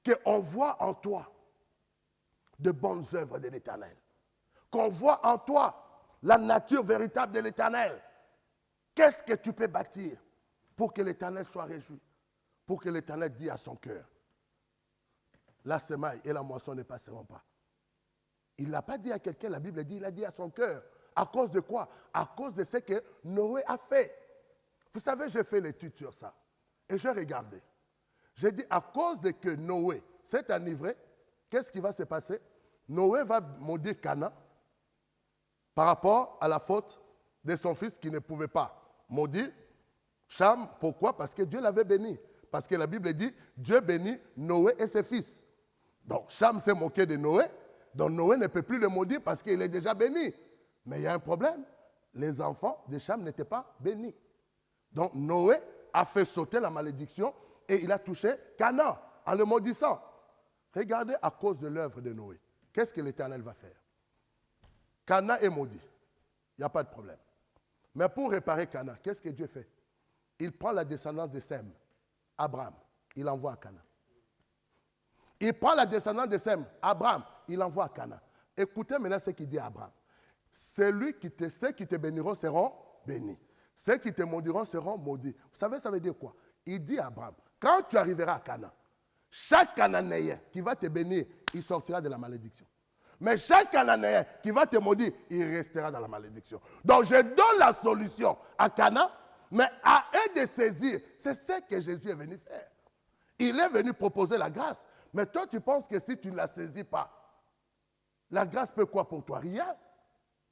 Speaker 1: qu'on voit en toi de bonnes œuvres de l'Éternel, qu'on voit en toi la nature véritable de l'Éternel. Qu'est-ce que tu peux bâtir pour que l'Éternel soit réjoui? Pour que l'Éternel dise à son cœur, la semaille et la moisson ne passeront pas. Il ne l'a pas dit à quelqu'un, la Bible dit, il a dit à son cœur. À cause de quoi? À cause de ce que Noé a fait. Vous savez, j'ai fait l'étude sur ça. Et j'ai regardé. J'ai dit, à cause de que Noé s'est enivré, qu'est-ce qui va se passer? Noé va maudire Canaan par rapport à la faute de son fils qui ne pouvait pas maudire Cham. Pourquoi? Parce que Dieu l'avait béni. Parce que la Bible dit, Dieu bénit Noé et ses fils. Donc, Cham s'est moqué de Noé. Donc, Noé ne peut plus le maudire parce qu'il est déjà béni. Mais il y a un problème. Les enfants de Cham n'étaient pas bénis. Donc, Noé a fait sauter la malédiction et il a touché Canaan en le maudissant. Regardez à cause de l'œuvre de Noé. Qu'est-ce que l'Éternel va faire? Canaan est maudit. Il n'y a pas de problème. Mais pour réparer Canaan, qu'est-ce que Dieu fait? Il prend la descendance de Sem. Abraham, il envoie à Canaan. Il prend la descendance de Sem, Abraham, il envoie à Canaan. Écoutez maintenant ce qu'il dit à Abraham. Ceux qui te béniront seront bénis. Ceux qui te maudiront seront maudits. Vous savez, ça veut dire quoi? Il dit à Abraham, quand tu arriveras à Canaan, chaque Cananéen qui va te bénir, il sortira de la malédiction. Mais chaque Cananéen qui va te maudire, il restera dans la malédiction. Donc je donne la solution à Canaan, mais à eux de saisir. C'est ce que Jésus est venu faire. Il est venu proposer la grâce. Mais toi, tu penses que si tu ne la saisis pas, la grâce peut quoi pour toi? Rien.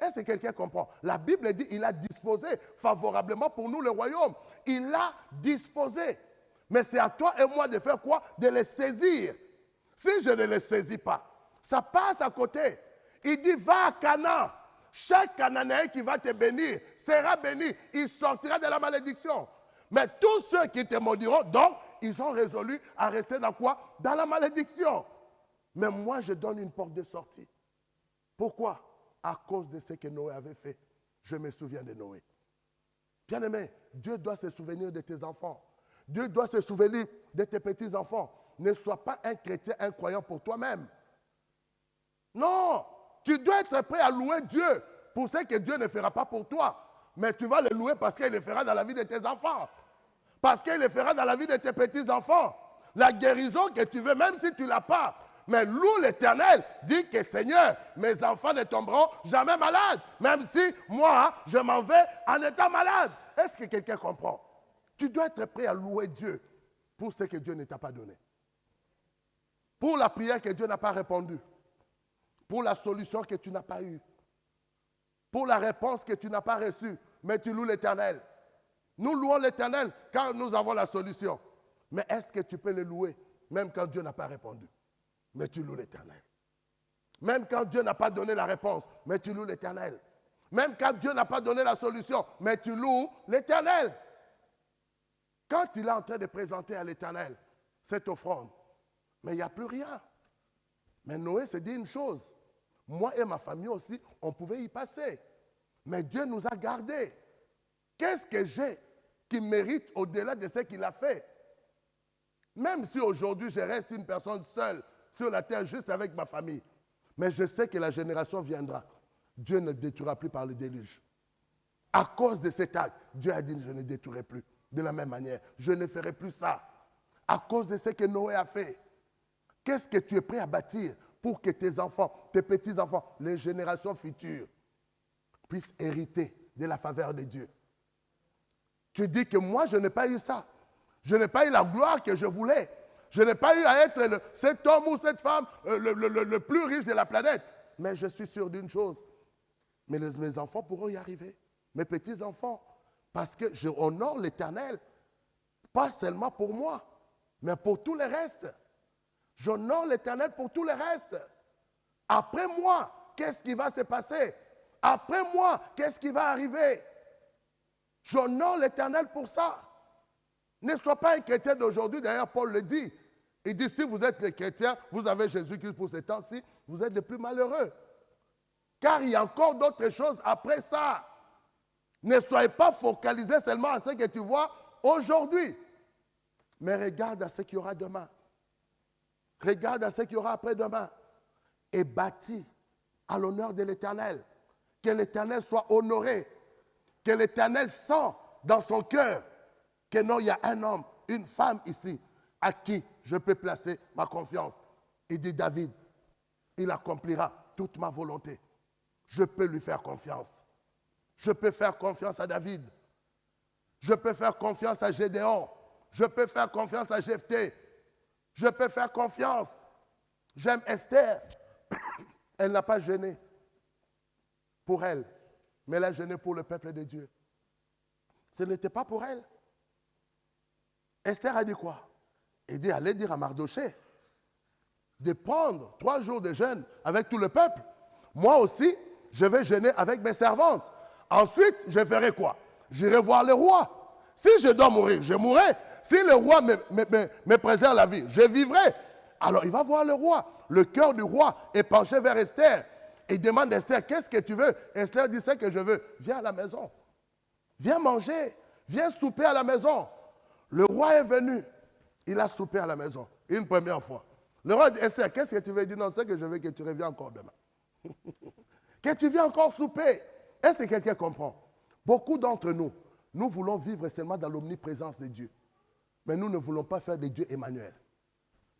Speaker 1: Est-ce que quelqu'un comprend? La Bible dit qu'il a disposé favorablement pour nous le royaume. Il l'a disposé. Mais c'est à toi et moi de faire quoi? De les saisir. Si je ne les saisis pas, ça passe à côté. Il dit, va à Canaan. Chaque Cananéen qui va te bénir sera béni. Il sortira de la malédiction. Mais tous ceux qui te maudiront, donc, ils ont résolu à rester dans quoi? Dans la malédiction. Mais moi, je donne une porte de sortie. Pourquoi? À cause de ce que Noé avait fait. Je me souviens de Noé. Bien-aimé, Dieu doit se souvenir de tes enfants. Dieu doit se souvenir de tes petits-enfants. Ne sois pas un chrétien incroyant pour toi-même. Non! Tu dois être prêt à louer Dieu pour ce que Dieu ne fera pas pour toi. Mais tu vas le louer parce qu'il le fera dans la vie de tes enfants. Parce qu'il le fera dans la vie de tes petits-enfants. La guérison que tu veux, même si tu ne l'as pas, mais loue l'Éternel. Dis que Seigneur, mes enfants ne tomberont jamais malades. Même si moi, je m'en vais en étant malade. Est-ce que quelqu'un comprend? Tu dois être prêt à louer Dieu pour ce que Dieu ne t'a pas donné. Pour la prière que Dieu n'a pas répondue. Pour la solution que tu n'as pas eue. Pour la réponse que tu n'as pas reçue. Mais tu loues l'Éternel. Nous louons l'Éternel quand nous avons la solution. Mais est-ce que tu peux le louer même quand Dieu n'a pas répondu? Mais tu loues l'Éternel. Même quand Dieu n'a pas donné la réponse, mais tu loues l'Éternel. Même quand Dieu n'a pas donné la solution, mais tu loues l'Éternel. Quand il est en train de présenter à l'Éternel cette offrande, mais il n'y a plus rien. Mais Noé s'est dit une chose. Moi et ma famille aussi, on pouvait y passer. Mais Dieu nous a gardés. Qu'est-ce que j'ai qui mérite au-delà de ce qu'il a fait? Même si aujourd'hui je reste une personne seule sur la terre juste avec ma famille, mais je sais que la génération viendra. Dieu ne détruira plus par le déluge. À cause de cet acte, Dieu a dit je ne détruirai plus. De la même manière, je ne ferai plus ça. À cause de ce que Noé a fait. Qu'est-ce que tu es prêt à bâtir pour que tes enfants, tes petits-enfants, les générations futures puissent hériter de la faveur de Dieu? Tu dis que moi, je n'ai pas eu ça. Je n'ai pas eu la gloire que je voulais. Je n'ai pas eu à être cet homme ou cette femme le plus riche de la planète. Mais je suis sûr d'une chose. Mais mes enfants pourront y arriver. Mes petits-enfants. Parce que je honore l'Éternel. Pas seulement pour moi, mais pour tout le reste. J'honore l'Éternel pour tout le reste. Après moi, qu'est-ce qui va se passer? Après moi, qu'est-ce qui va arriver? J'honore l'Éternel pour ça. Ne sois pas un chrétien d'aujourd'hui. D'ailleurs, Paul le dit. Il dit, si vous êtes les chrétiens, vous avez Jésus-Christ pour ces temps-ci, vous êtes les plus malheureux. Car il y a encore d'autres choses après ça. Ne soyez pas focalisés seulement à ce que tu vois aujourd'hui. Mais regarde à ce qu'il y aura demain. Regarde à ce qu'il y aura après-demain. Et bâtis à l'honneur de l'Éternel. Que l'Éternel soit honoré. Que l'Éternel sent dans son cœur que non, il y a un homme, une femme ici à qui je peux placer ma confiance. Il dit David, il accomplira toute ma volonté. Je peux lui faire confiance. Je peux faire confiance à David. Je peux faire confiance à Gédéon. Je peux faire confiance à Jephthé. Je peux faire confiance. J'aime Esther. Elle n'a pas gêné pour elle, mais elle a gêné pour le peuple de Dieu. Ce n'était pas pour elle. Esther a dit quoi? Elle dit, allez dire à Mardoché de prendre 3 jours de jeûne avec tout le peuple. Moi aussi, je vais jeûner avec mes servantes. Ensuite, je ferai quoi? J'irai voir le roi. Si je dois mourir, je mourrai. Si le roi me préserve la vie, je vivrai. Alors, il va voir le roi. Le cœur du roi est penché vers Esther. Il demande à Esther, qu'est-ce que tu veux? Esther dit, c'est que je veux. Viens à la maison. Viens manger. Viens souper à la maison. Le roi est venu. Il a soupé à la maison. Une première fois. Le roi dit, Esther, qu'est-ce que tu veux? Il dit, non, c'est que je veux que tu reviennes encore demain. Que tu viennes encore souper. Est-ce que quelqu'un comprend? Beaucoup d'entre nous, nous voulons vivre seulement dans l'omniprésence de Dieu. Mais nous ne voulons pas faire de Dieu Emmanuel.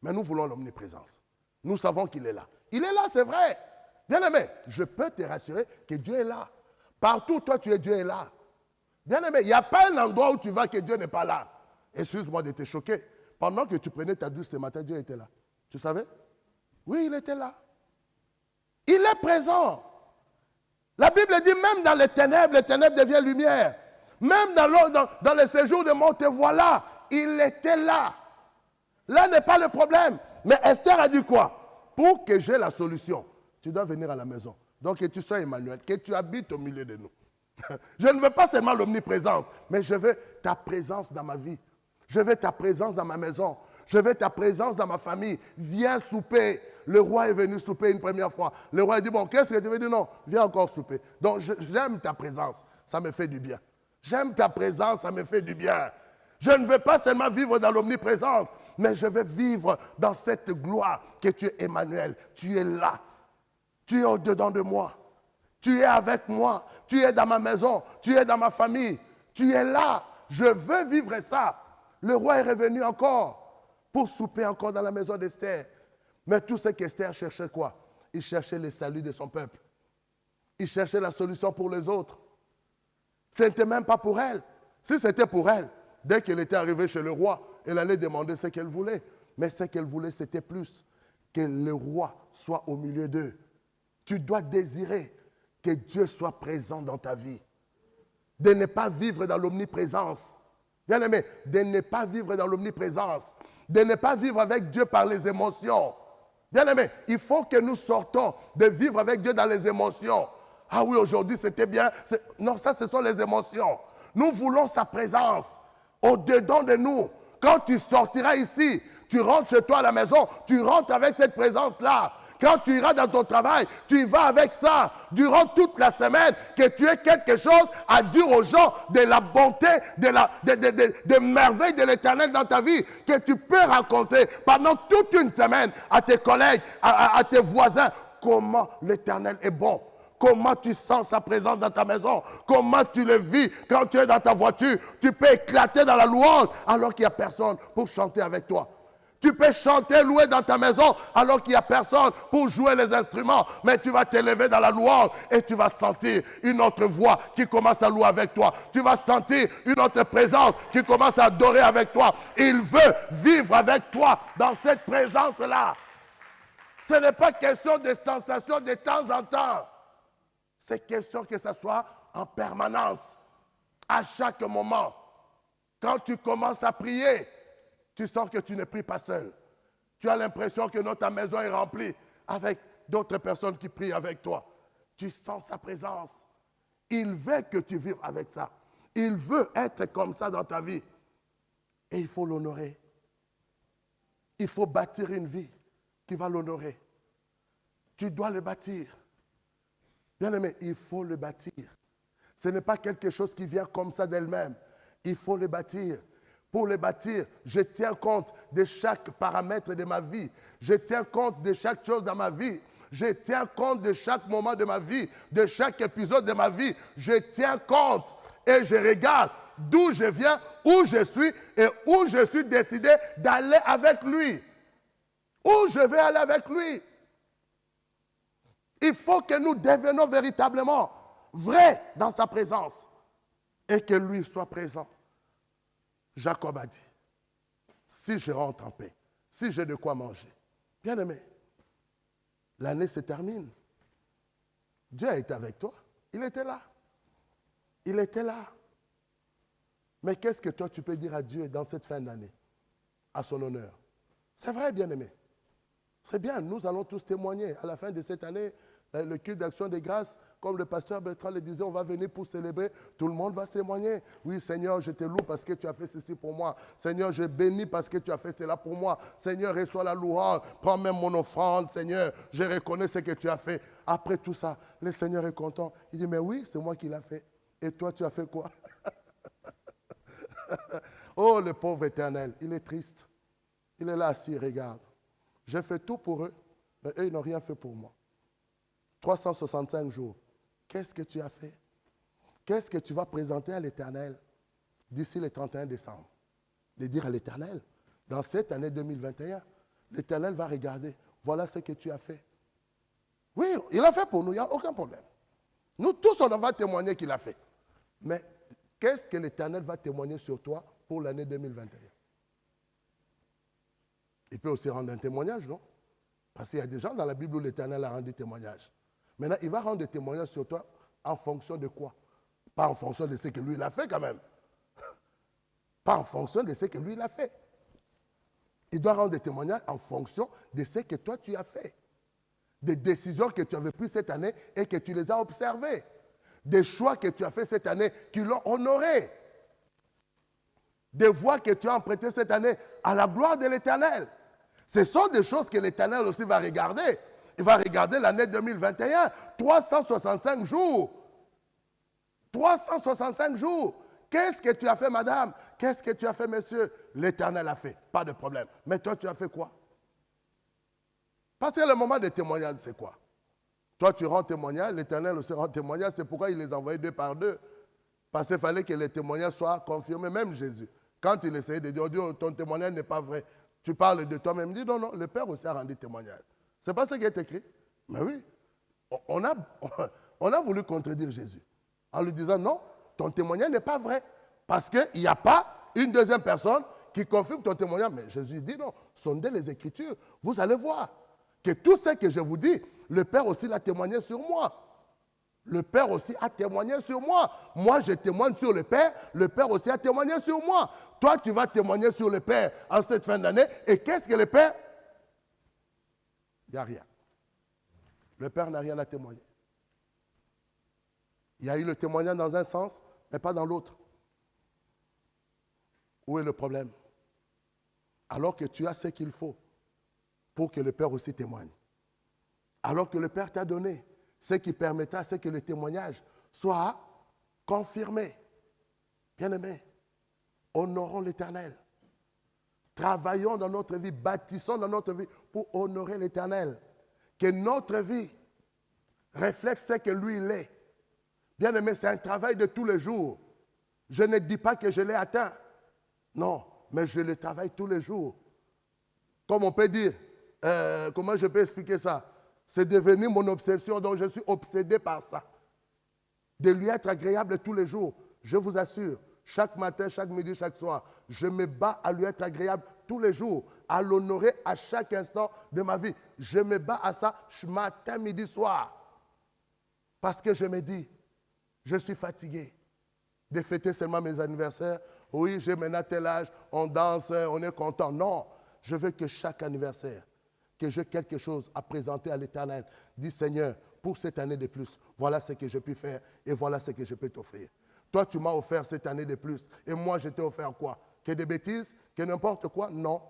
Speaker 1: Mais nous voulons l'omniprésence. Nous savons qu'il est là. Il est là, c'est vrai. Bien-aimé, je peux te rassurer que Dieu est là. Partout où toi tu es, Dieu est là. Bien-aimé, il n'y a pas un endroit où tu vas que Dieu n'est pas là. Excuse-moi de te choquer. Pendant que tu prenais ta douche ce matin, Dieu était là. Tu savais? Oui, il était là. Il est présent. La Bible dit même dans les ténèbres deviennent lumière. Même dans le séjour de mort, te voilà. Il était là. Là n'est pas le problème. Mais Esther a dit quoi? Pour que j'ai la solution, tu dois venir à la maison. Donc que tu sois Emmanuel, que tu habites au milieu de nous. Je ne veux pas seulement l'omniprésence, mais je veux ta présence dans ma vie. Je veux ta présence dans ma maison. Je veux ta présence dans ma famille. Viens souper. Le roi est venu souper une première fois. Le roi a dit, bon, qu'est-ce que tu veux dire? Non, viens encore souper. Donc, j'aime ta présence. Ça me fait du bien. J'aime ta présence, ça me fait du bien. Je ne veux pas seulement vivre dans l'omniprésence, mais je veux vivre dans cette gloire que tu es Emmanuel. Tu es là. Tu es au-dedans de moi. Tu es avec moi. tu es dans ma maison, tu es dans ma famille, tu es là. Je veux vivre ça. Le roi est revenu encore pour souper encore dans la maison d'Esther. Mais tout ce qu'Esther cherchait quoi? Il cherchait le salut de son peuple. Il cherchait la solution pour les autres. Ce n'était même pas pour elle. Si c'était pour elle, dès qu'elle était arrivée chez le roi, elle allait demander ce qu'elle voulait. Mais ce qu'elle voulait, c'était plus que le roi soit au milieu d'eux. Tu dois désirer que Dieu soit présent dans ta vie. De ne pas vivre dans l'omniprésence. Bien aimé, de ne pas vivre dans l'omniprésence. De ne pas vivre avec Dieu par les émotions. Bien aimé, il faut que nous sortons de vivre avec Dieu dans les émotions. Ah oui, aujourd'hui c'était bien. Non, ça ce sont les émotions. Nous voulons sa présence au-dedans de nous. Quand tu sortiras ici, tu rentres chez toi à la maison, tu rentres avec cette présence-là. Quand tu iras dans ton travail, tu y vas avec ça. Durant toute la semaine, que tu aies quelque chose à dire aux gens de la bonté, des merveilles de l'Éternel dans ta vie, que tu peux raconter pendant toute une semaine à tes collègues, à tes voisins, comment l'Éternel est bon. Comment tu sens sa présence dans ta maison. Comment tu le vis quand tu es dans ta voiture. Tu peux éclater dans la louange alors qu'il n'y a personne pour chanter avec toi. Tu peux chanter, louer dans ta maison alors qu'il n'y a personne pour jouer les instruments. Mais tu vas t'élever dans la louange et tu vas sentir une autre voix qui commence à louer avec toi. Tu vas sentir une autre présence qui commence à adorer avec toi. Il veut vivre avec toi dans cette présence-là. Ce n'est pas question de sensation de temps en temps. C'est question que ce soit en permanence, à chaque moment. Quand tu commences à prier, tu sens que tu ne pries pas seul. Tu as l'impression que ta maison est remplie avec d'autres personnes qui prient avec toi. Tu sens sa présence. Il veut que tu vives avec ça. Il veut être comme ça dans ta vie. Et il faut l'honorer. Il faut bâtir une vie qui va l'honorer. Tu dois le bâtir. Bien aimé, il faut le bâtir. Ce n'est pas quelque chose qui vient comme ça d'elle-même. Il faut le bâtir. Pour le bâtir, je tiens compte de chaque paramètre de ma vie. Je tiens compte de chaque chose dans ma vie. Je tiens compte de chaque moment de ma vie, de chaque épisode de ma vie. Je tiens compte et je regarde d'où je viens, où je suis et où je suis décidé d'aller avec lui. Où je vais aller avec lui. Il faut que nous devenions véritablement vrais dans sa présence et que lui soit présent. Jacob a dit, si je rentre en paix, si j'ai de quoi manger, bien aimé, l'année se termine. Dieu a été avec toi. Il était là. Il était là. Mais qu'est-ce que toi tu peux dire à Dieu dans cette fin d'année, à son honneur? C'est vrai, bien aimé. C'est bien, nous allons tous témoigner. À la fin de cette année, le culte d'action de grâce, comme le pasteur Bertrand le disait, on va venir pour célébrer. Tout le monde va se témoigner. Oui, Seigneur, je te loue parce que tu as fait ceci pour moi. Seigneur, je bénis parce que tu as fait cela pour moi. Seigneur, reçois la louange. Prends même mon offrande, Seigneur. Je reconnais ce que tu as fait. Après tout ça, le Seigneur est content. Il dit, mais oui, c'est moi qui l'ai fait. Et toi, tu as fait quoi? Oh, le pauvre Éternel, il est triste. Il est là assis, regarde. J'ai fait tout pour eux, mais eux, ils n'ont rien fait pour moi. 365 jours. Qu'est-ce que tu as fait? Qu'est-ce que tu vas présenter à l'Éternel d'ici le 31 décembre? De dire à l'Éternel, dans cette année 2021, l'Éternel va regarder. Voilà ce que tu as fait. Oui, il a fait pour nous, il n'y a aucun problème. Nous tous, on va témoigner qu'il a fait. Mais qu'est-ce que l'Éternel va témoigner sur toi pour l'année 2021? Il peut aussi rendre un témoignage, non? Parce qu'il y a des gens dans la Bible où l'Éternel a rendu témoignage. Maintenant, il va rendre des témoignages sur toi en fonction de quoi? Pas en fonction de ce que lui, il a fait quand même. Pas en fonction de ce que lui, il a fait. Il doit rendre des témoignages en fonction de ce que toi, tu as fait. Des décisions que tu avais prises cette année et que tu les as observées. Des choix que tu as fait cette année qui l'ont honoré. Des voies que tu as empruntées cette année à la gloire de l'Éternel. Ce sont des choses que l'Éternel aussi va regarder. Il va regarder l'année 2021, 365 jours. 365 jours. Qu'est-ce que tu as fait, madame? Qu'est-ce que tu as fait, monsieur? L'Éternel a fait, pas de problème. Mais toi, tu as fait quoi? Parce que le moment de témoignage, c'est quoi? Toi, tu rends témoignage, l'Éternel aussi rend témoignage. C'est pourquoi il les envoyait 2 par 2. Parce qu'il fallait que les témoignages soient confirmés, même Jésus. Quand il essayait de dire, oh Dieu, ton témoignage n'est pas vrai, tu parles de toi-même. Il dit, non, non, le Père aussi a rendu témoignage. Ce n'est pas ce qui est écrit. Mais oui, on a voulu contredire Jésus en lui disant, non, ton témoignage n'est pas vrai. Parce qu'il n'y a pas une deuxième personne qui confirme ton témoignage. Mais Jésus dit, non, sondez les Écritures. Vous allez voir que tout ce que je vous dis, le Père aussi l'a témoigné sur moi. Le Père aussi a témoigné sur moi. Moi, je témoigne sur le Père aussi a témoigné sur moi. Toi, tu vas témoigner sur le Père en cette fin d'année. Et qu'est-ce que le Père? Il n'y a rien. Le Père n'a rien à témoigner. Il y a eu le témoignage dans un sens, mais pas dans l'autre. Où est le problème? Alors que tu as ce qu'il faut pour que le Père aussi témoigne. Alors que le Père t'a donné ce qui permettra à que le témoignage soit confirmé. Bien-aimés, honorons l'Éternel. Travaillons dans notre vie, bâtissons dans notre vie pour honorer l'Éternel. Que notre vie reflète ce que lui il est. Bien-aimés, c'est un travail de tous les jours. Je ne dis pas que je l'ai atteint. Non, mais je le travaille tous les jours. Comme on peut dire, comment je peux expliquer ça? C'est devenu mon obsession, donc je suis obsédé par ça. De lui être agréable tous les jours. Je vous assure, chaque matin, chaque midi, chaque soir, je me bats à lui être agréable tous les jours, à l'honorer à chaque instant de ma vie. Je me bats à ça matin, midi, soir. Parce que je me dis, je suis fatigué de fêter seulement mes anniversaires. Oui, j'ai maintenant tel âge, on danse, on est content. Non, je veux que chaque anniversaire, que j'ai quelque chose à présenter à l'Éternel. Dis Seigneur, pour cette année de plus, voilà ce que je peux faire et voilà ce que je peux t'offrir. Toi, tu m'as offert cette année de plus et moi, je t'ai offert quoi? Que des bêtises? Que n'importe quoi? Non.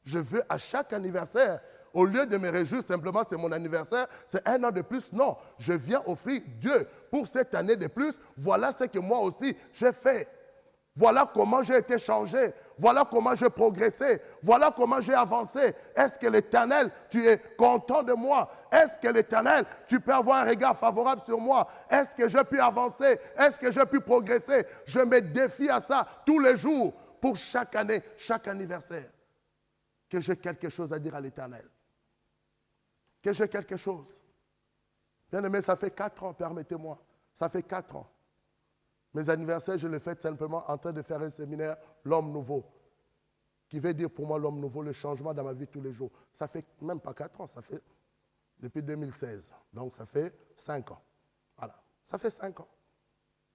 Speaker 1: Je veux à chaque anniversaire, au lieu de me réjouir simplement, c'est mon anniversaire, c'est un an de plus. Non, je viens offrir Dieu pour cette année de plus. Voilà ce que moi aussi j'ai fait. Voilà comment j'ai été changé. Voilà comment j'ai progressé. Voilà comment j'ai avancé. Est-ce que l'Éternel, tu es content de moi? Est-ce que l'Éternel, tu peux avoir un regard favorable sur moi? Est-ce que j'ai pu avancer? Est-ce que j'ai pu progresser? Je me défie à ça tous les jours pour chaque année, chaque anniversaire. Que j'ai quelque chose à dire à l'Éternel. Que j'ai quelque chose. Bien aimé, ça fait 4 ans, permettez-moi. Ça fait 4 ans. Mes anniversaires, je les fête simplement en train de faire un séminaire, l'homme nouveau, qui veut dire pour moi l'homme nouveau, le changement dans ma vie tous les jours. Ça fait même pas 4 ans, ça fait depuis 2016. Donc ça fait 5 ans. Voilà, ça fait 5 ans.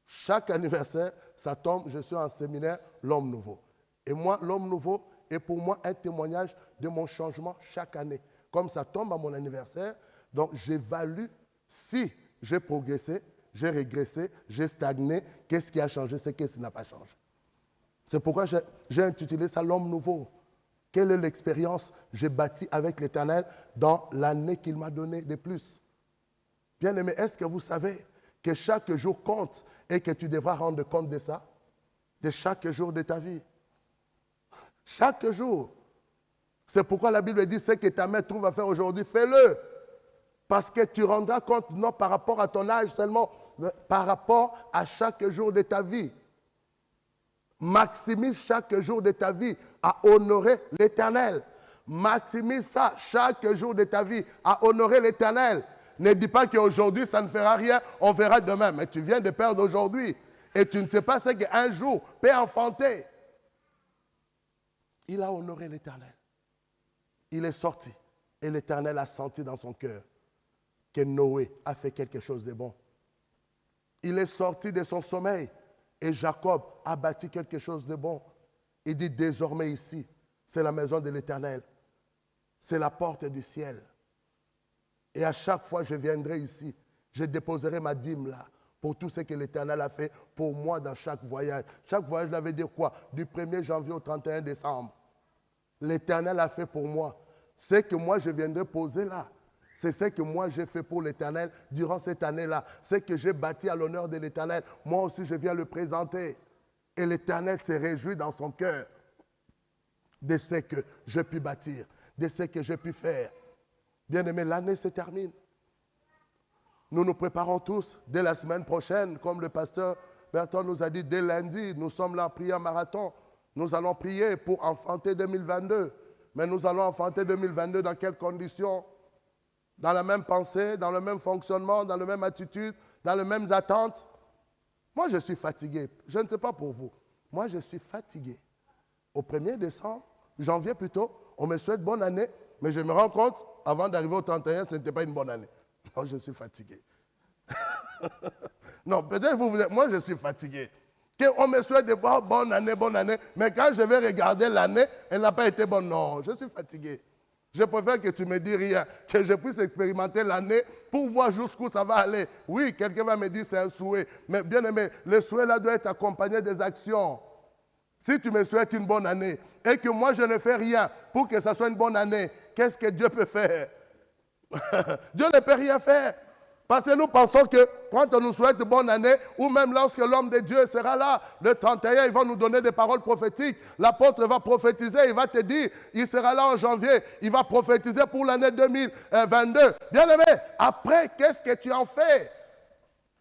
Speaker 1: Chaque anniversaire, ça tombe, je suis en séminaire, l'homme nouveau. Et moi, l'homme nouveau est pour moi un témoignage de mon changement chaque année. Comme ça tombe à mon anniversaire, donc j'évalue si j'ai progressé, j'ai régressé, j'ai stagné, qu'est-ce qui a changé, c'est qu'est-ce qui n'a pas changé. C'est pourquoi j'ai intitulé ça l'homme nouveau. Quelle est l'expérience que j'ai bâtie avec l'Éternel dans l'année qu'il m'a donnée de plus? Bien-aimé, est-ce que vous savez que chaque jour compte et que tu devras rendre compte de ça? De chaque jour de ta vie. Chaque jour. C'est pourquoi la Bible dit, ce que ta main trouve à faire aujourd'hui, fais-le. Parce que tu rendras compte, non par rapport à ton âge seulement, mais par rapport à chaque jour de ta vie. Maximise chaque jour de ta vie à honorer l'Éternel. Maximise ça chaque jour de ta vie à honorer l'Éternel. Ne dis pas qu'aujourd'hui ça ne fera rien, on verra demain. Mais tu viens de perdre aujourd'hui et tu ne sais pas ce qu'un jour peut enfanter. Il a honoré l'Éternel. Il est sorti et l'Éternel a senti dans son cœur que Noé a fait quelque chose de bon. Il est sorti de son sommeil et Jacob a bâti quelque chose de bon. Il dit désormais ici, c'est la maison de l'Éternel. C'est la porte du ciel. Et à chaque fois je viendrai ici, je déposerai ma dîme là pour tout ce que l'Éternel a fait pour moi dans chaque voyage. Chaque voyage, ça veut dire quoi? Du 1er janvier au 31 décembre. L'Éternel a fait pour moi. Ce que moi je viendrai poser là, c'est ce que moi j'ai fait pour l'Éternel durant cette année-là. Ce que j'ai bâti à l'honneur de l'Éternel, moi aussi je viens le présenter. Et l'Éternel se réjouit dans son cœur de ce que j'ai pu bâtir, de ce que j'ai pu faire. Bien-aimé, l'année se termine. nous nous préparons tous dès la semaine prochaine, comme le pasteur Bertrand nous a dit, dès lundi, nous sommes là à prier en marathon. Nous allons prier pour enfanter 2022. Mais nous allons enfanter 2022 dans quelles conditions? Dans la même pensée, dans le même fonctionnement, dans la même attitude, dans les mêmes attentes. Moi, je suis fatigué. Je ne sais pas pour vous. Moi, je suis fatigué. Au 1er décembre, janvier plutôt, on me souhaite bonne année, mais je me rends compte, avant d'arriver au 31, ce n'était pas une bonne année. Non, je suis fatigué. Non, peut-être vous êtes, moi je suis fatigué. On me souhaite de bonne année, mais quand je vais regarder l'année, elle n'a pas été bonne. Non, je suis fatigué. Je préfère que tu me dises rien, que je puisse expérimenter l'année pour voir jusqu'où ça va aller. Oui, quelqu'un va me dire c'est un souhait, mais bien aimé, le souhait là doit être accompagné des actions. Si tu me souhaites une bonne année et que moi je ne fais rien pour que ça soit une bonne année, qu'est-ce que Dieu peut faire? Dieu ne peut rien faire. Parce que nous pensons que quand on nous souhaite bonne année, ou même lorsque l'homme de Dieu sera là, le 31, il va nous donner des paroles prophétiques. L'apôtre va prophétiser, il va te dire, il sera là en janvier, il va prophétiser pour l'année 2022. Bien aimé, après, qu'est-ce que tu en fais?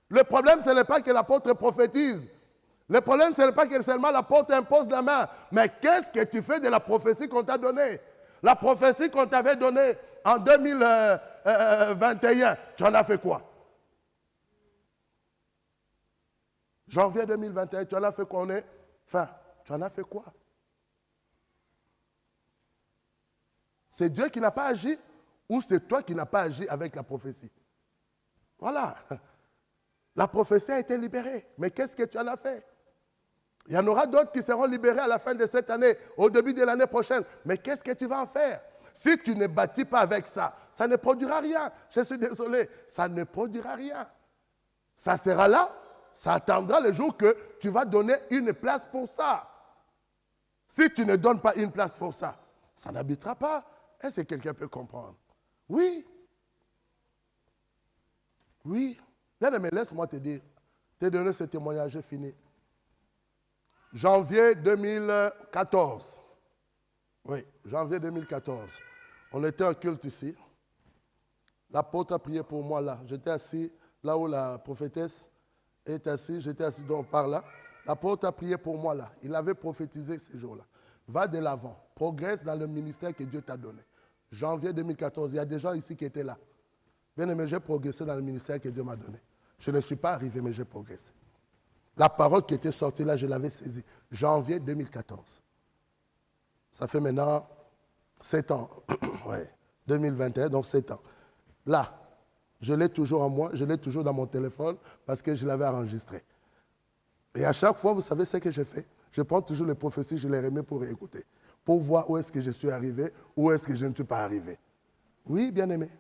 Speaker 1: Le problème, ce n'est pas que l'apôtre prophétise. Le problème, ce n'est pas que seulement l'apôtre impose la main. Mais qu'est-ce que tu fais de la prophétie qu'on t'a donnée? La prophétie qu'on t'avait donnée en 2021, tu en as fait quoi? Janvier 2021, tu en as fait quoi? Enfin, tu en as fait quoi? C'est Dieu qui n'a pas agi ou c'est toi qui n'as pas agi avec la prophétie? Voilà. La prophétie a été libérée. Mais qu'est-ce que tu en as fait? Il y en aura d'autres qui seront libérés à la fin de cette année, au début de l'année prochaine. Mais qu'est-ce que tu vas en faire? Si tu ne bâtis pas avec ça, ça ne produira rien. Je suis désolé, ça ne produira rien. Ça sera là, ça attendra le jour que tu vas donner une place pour ça. Si tu ne donnes pas une place pour ça, ça n'habitera pas. Est-ce que quelqu'un peut comprendre? Oui. Oui. Bien aimé, laisse-moi te dire, te donner ce témoignage, j'ai fini. Janvier 2014. Oui, janvier 2014. On était en culte ici. L'apôtre a prié pour moi là. J'étais assis là où la prophétesse est assise. J'étais assis donc par là. L'apôtre a prié pour moi là. Il avait prophétisé ce jour-là. Va de l'avant. Progresse dans le ministère que Dieu t'a donné. Janvier 2014. Il y a des gens ici qui étaient là. Bien aimé, j'ai progressé dans le ministère que Dieu m'a donné. Je ne suis pas arrivé, mais j'ai progressé. La parole qui était sortie là, je l'avais saisie. Janvier 2014. Ça fait maintenant 7 ans. Ouais. 2021, donc 7 ans. Là, je l'ai toujours en moi, je l'ai toujours dans mon téléphone parce que je l'avais enregistré. Et à chaque fois, vous savez ce que je fais? Je prends toujours les prophéties, je les remets pour écouter, pour voir où est-ce que je suis arrivé, où est-ce que je ne suis pas arrivé. Oui, bien aimé.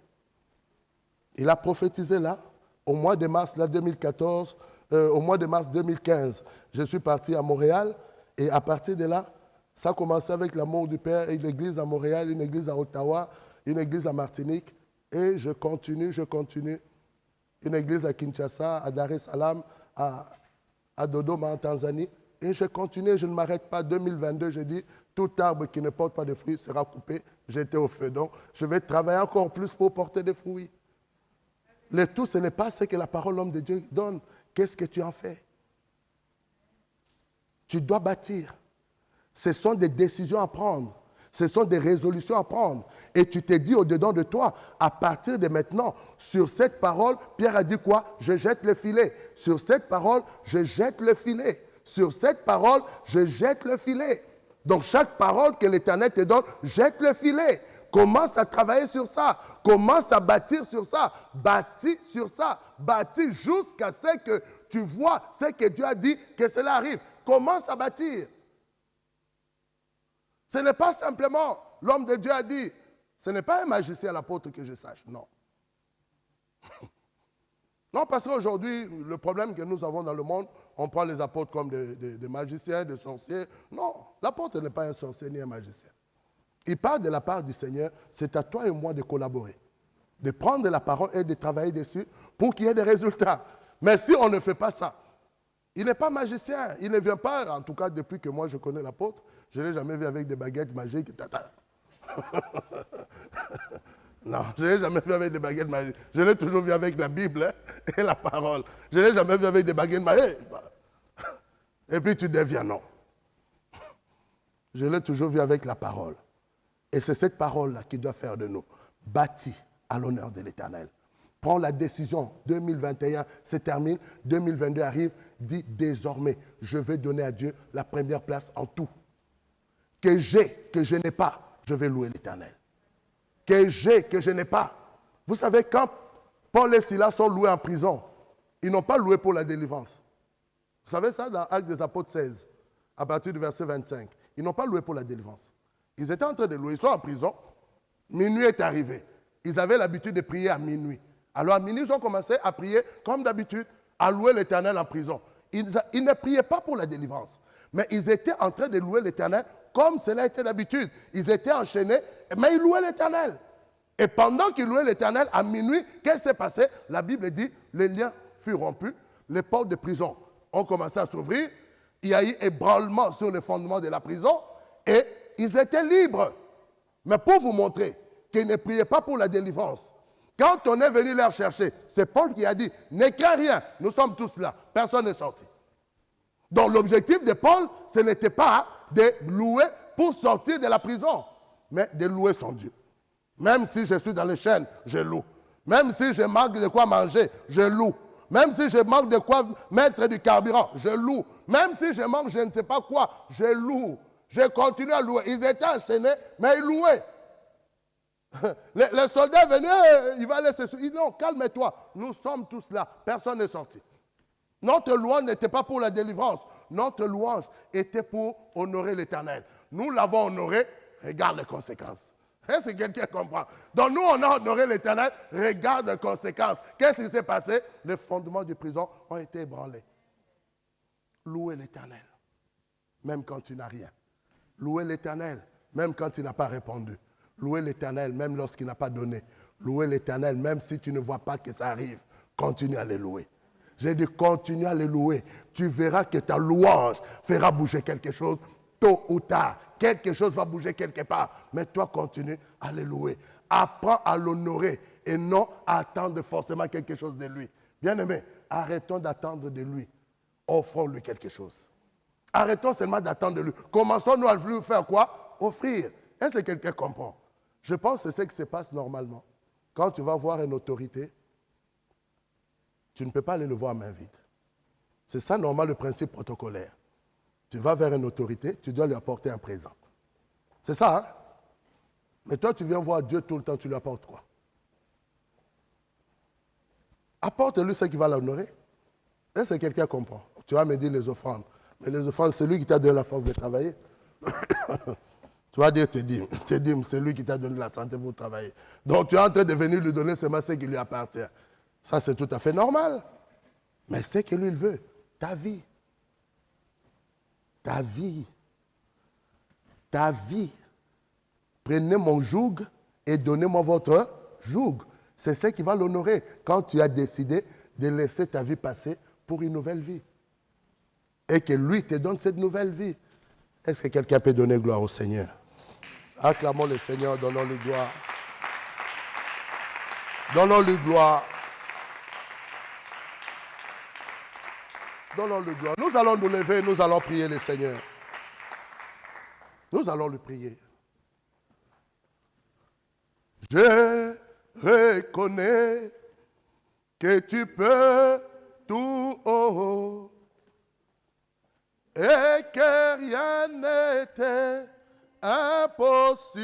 Speaker 1: Il a prophétisé là, au mois de mars là, 2014, au mois de mars 2015. Je suis parti à Montréal et à partir de là, ça a commencé avec l'amour du Père, une église à Montréal, une église à Ottawa, une église à Martinique. Et je continue. Une église à Kinshasa, à Dar es Salaam, à Dodoma en Tanzanie. Et je continue, je ne m'arrête pas. 2022, je dis, tout arbre qui ne porte pas de fruits sera coupé. J'étais au feu. Donc, je vais travailler encore plus pour porter des fruits. Le tout, ce n'est pas ce que la parole de l'homme de Dieu donne. Qu'est-ce que tu en fais? Tu dois bâtir. Ce sont des décisions à prendre. Ce sont des résolutions à prendre. Et tu t'es dit au-dedans de toi, à partir de maintenant, sur cette parole, Pierre a dit quoi? Je jette le filet. Sur cette parole, je jette le filet. Sur cette parole, je jette le filet. Donc chaque parole que l'Éternel te donne, jette le filet. Commence à travailler sur ça. Commence à bâtir sur ça. Bâtis sur ça. Bâtis jusqu'à ce que tu vois ce que Dieu a dit, que cela arrive. Commence à bâtir. Ce n'est pas simplement, l'homme de Dieu a dit, ce n'est pas un magicien, l'apôtre, que je sache. Non. Non, parce qu'aujourd'hui, le problème que nous avons dans le monde, on prend les apôtres comme des magiciens, des sorciers. Non, l'apôtre n'est pas un sorcier ni un magicien. Il parle de la part du Seigneur, c'est à toi et moi de collaborer, de prendre la parole et de travailler dessus pour qu'il y ait des résultats. Mais si on ne fait pas ça, il n'est pas magicien, il ne vient pas, en tout cas depuis que moi je connais l'apôtre, je ne l'ai jamais vu avec des baguettes magiques. Non, je ne l'ai jamais vu avec des baguettes magiques. Je l'ai toujours vu avec la Bible, hein, et la parole. Je ne l'ai jamais vu avec des baguettes magiques. Et puis tu deviens non. Je l'ai toujours vu avec la parole. Et c'est cette parole-là qui doit faire de nous bâtis à l'honneur de l'Éternel. Prends la décision. 2021 se termine, 2022 arrive. Dis désormais, je vais donner à Dieu la première place en tout. Que j'ai, que je n'ai pas, je vais louer l'Éternel. Que j'ai, que je n'ai pas. Vous savez, quand Paul et Silas sont loués en prison, ils n'ont pas loué pour la délivrance. Vous savez ça dans Actes des Apôtres 16, à partir du verset 25. Ils n'ont pas loué pour la délivrance. Ils étaient en train de louer. Ils sont en prison. Minuit est arrivé. Ils avaient l'habitude de prier à minuit. Alors à minuit, ils ont commencé à prier comme d'habitude, à louer l'Éternel en prison. Ils ne priaient pas pour la délivrance, mais ils étaient en train de louer l'Éternel comme cela était d'habitude. Ils étaient enchaînés, mais ils louaient l'Éternel. Et pendant qu'ils louaient l'Éternel, à minuit, qu'est-ce qui s'est passé? La Bible dit, les liens furent rompus, les portes de prison ont commencé à s'ouvrir, il y a eu ébranlement sur le fondement de la prison, et ils étaient libres. Mais pour vous montrer qu'ils ne priaient pas pour la délivrance, quand on est venu leur chercher, c'est Paul qui a dit, ne crains rien, nous sommes tous là, personne n'est sorti. Donc l'objectif de Paul, ce n'était pas de louer pour sortir de la prison, mais de louer son Dieu. Même si je suis dans les chaînes, je loue. Même si je manque de quoi manger, je loue. Même si je manque de quoi mettre du carburant, je loue. Même si je manque je ne sais pas quoi, je loue. Je continue à louer. Ils étaient enchaînés, mais ils louaient. Les soldats venaient, il va laisser. Ils disent non, calme-toi. Nous sommes tous là. Personne n'est sorti. Notre louange n'était pas pour la délivrance. Notre louange était pour honorer l'Éternel. Nous l'avons honoré. Regarde les conséquences. Est-ce que quelqu'un comprend? Donc nous, on a honoré l'Éternel. Regarde les conséquences. Qu'est-ce qui s'est passé? Les fondements de prison ont été ébranlés. Louez l'Éternel, même quand tu n'as rien. Louez l'Éternel, même quand il n'a pas répondu. Louez l'Éternel, même lorsqu'il n'a pas donné. Louez l'Éternel, même si tu ne vois pas que ça arrive. Continue à les louer. J'ai dit, continue à les louer. Tu verras que ta louange fera bouger quelque chose tôt ou tard. Quelque chose va bouger quelque part. Mais toi, continue à les louer. Apprends à l'honorer et non à attendre forcément quelque chose de lui. Bien-aimé, arrêtons d'attendre de lui. Offrons-lui quelque chose. Arrêtons seulement d'attendre de lui. Commençons-nous à lui faire quoi? Offrir. Est-ce que quelqu'un comprend? Je pense que c'est ce qui se passe normalement. Quand tu vas voir une autorité, tu ne peux pas aller le voir main vide. C'est ça, normalement, le principe protocolaire. Tu vas vers une autorité, tu dois lui apporter un présent. C'est ça, hein? Mais toi, tu viens voir Dieu tout le temps, tu lui apportes quoi? Apporte-lui ce qui va l'honorer. Est-ce que quelqu'un comprend? Tu vas me dire les offrandes. Mais les offrandes, c'est lui qui t'a donné la force de travailler. Tu vas dire, te dîmes, c'est lui qui t'a donné la santé pour travailler. Donc, tu es en train de venir lui donner seulement ce qui lui appartient. Ça, c'est tout à fait normal. Mais c'est que lui, il veut. Ta vie. Ta vie. Ta vie. Prenez mon joug et donnez-moi votre joug. C'est ce qui va l'honorer quand tu as décidé de laisser ta vie passer pour une nouvelle vie. Et que lui te donne cette nouvelle vie. Est-ce que quelqu'un peut donner gloire au Seigneur? Acclamons le Seigneur, donnons-lui gloire. Donnons-lui gloire. Donnons-lui gloire. Nous allons nous lever, nous allons prier le Seigneur. Nous allons le prier. Je reconnais que tu peux tout haut et que rien n'était impossible.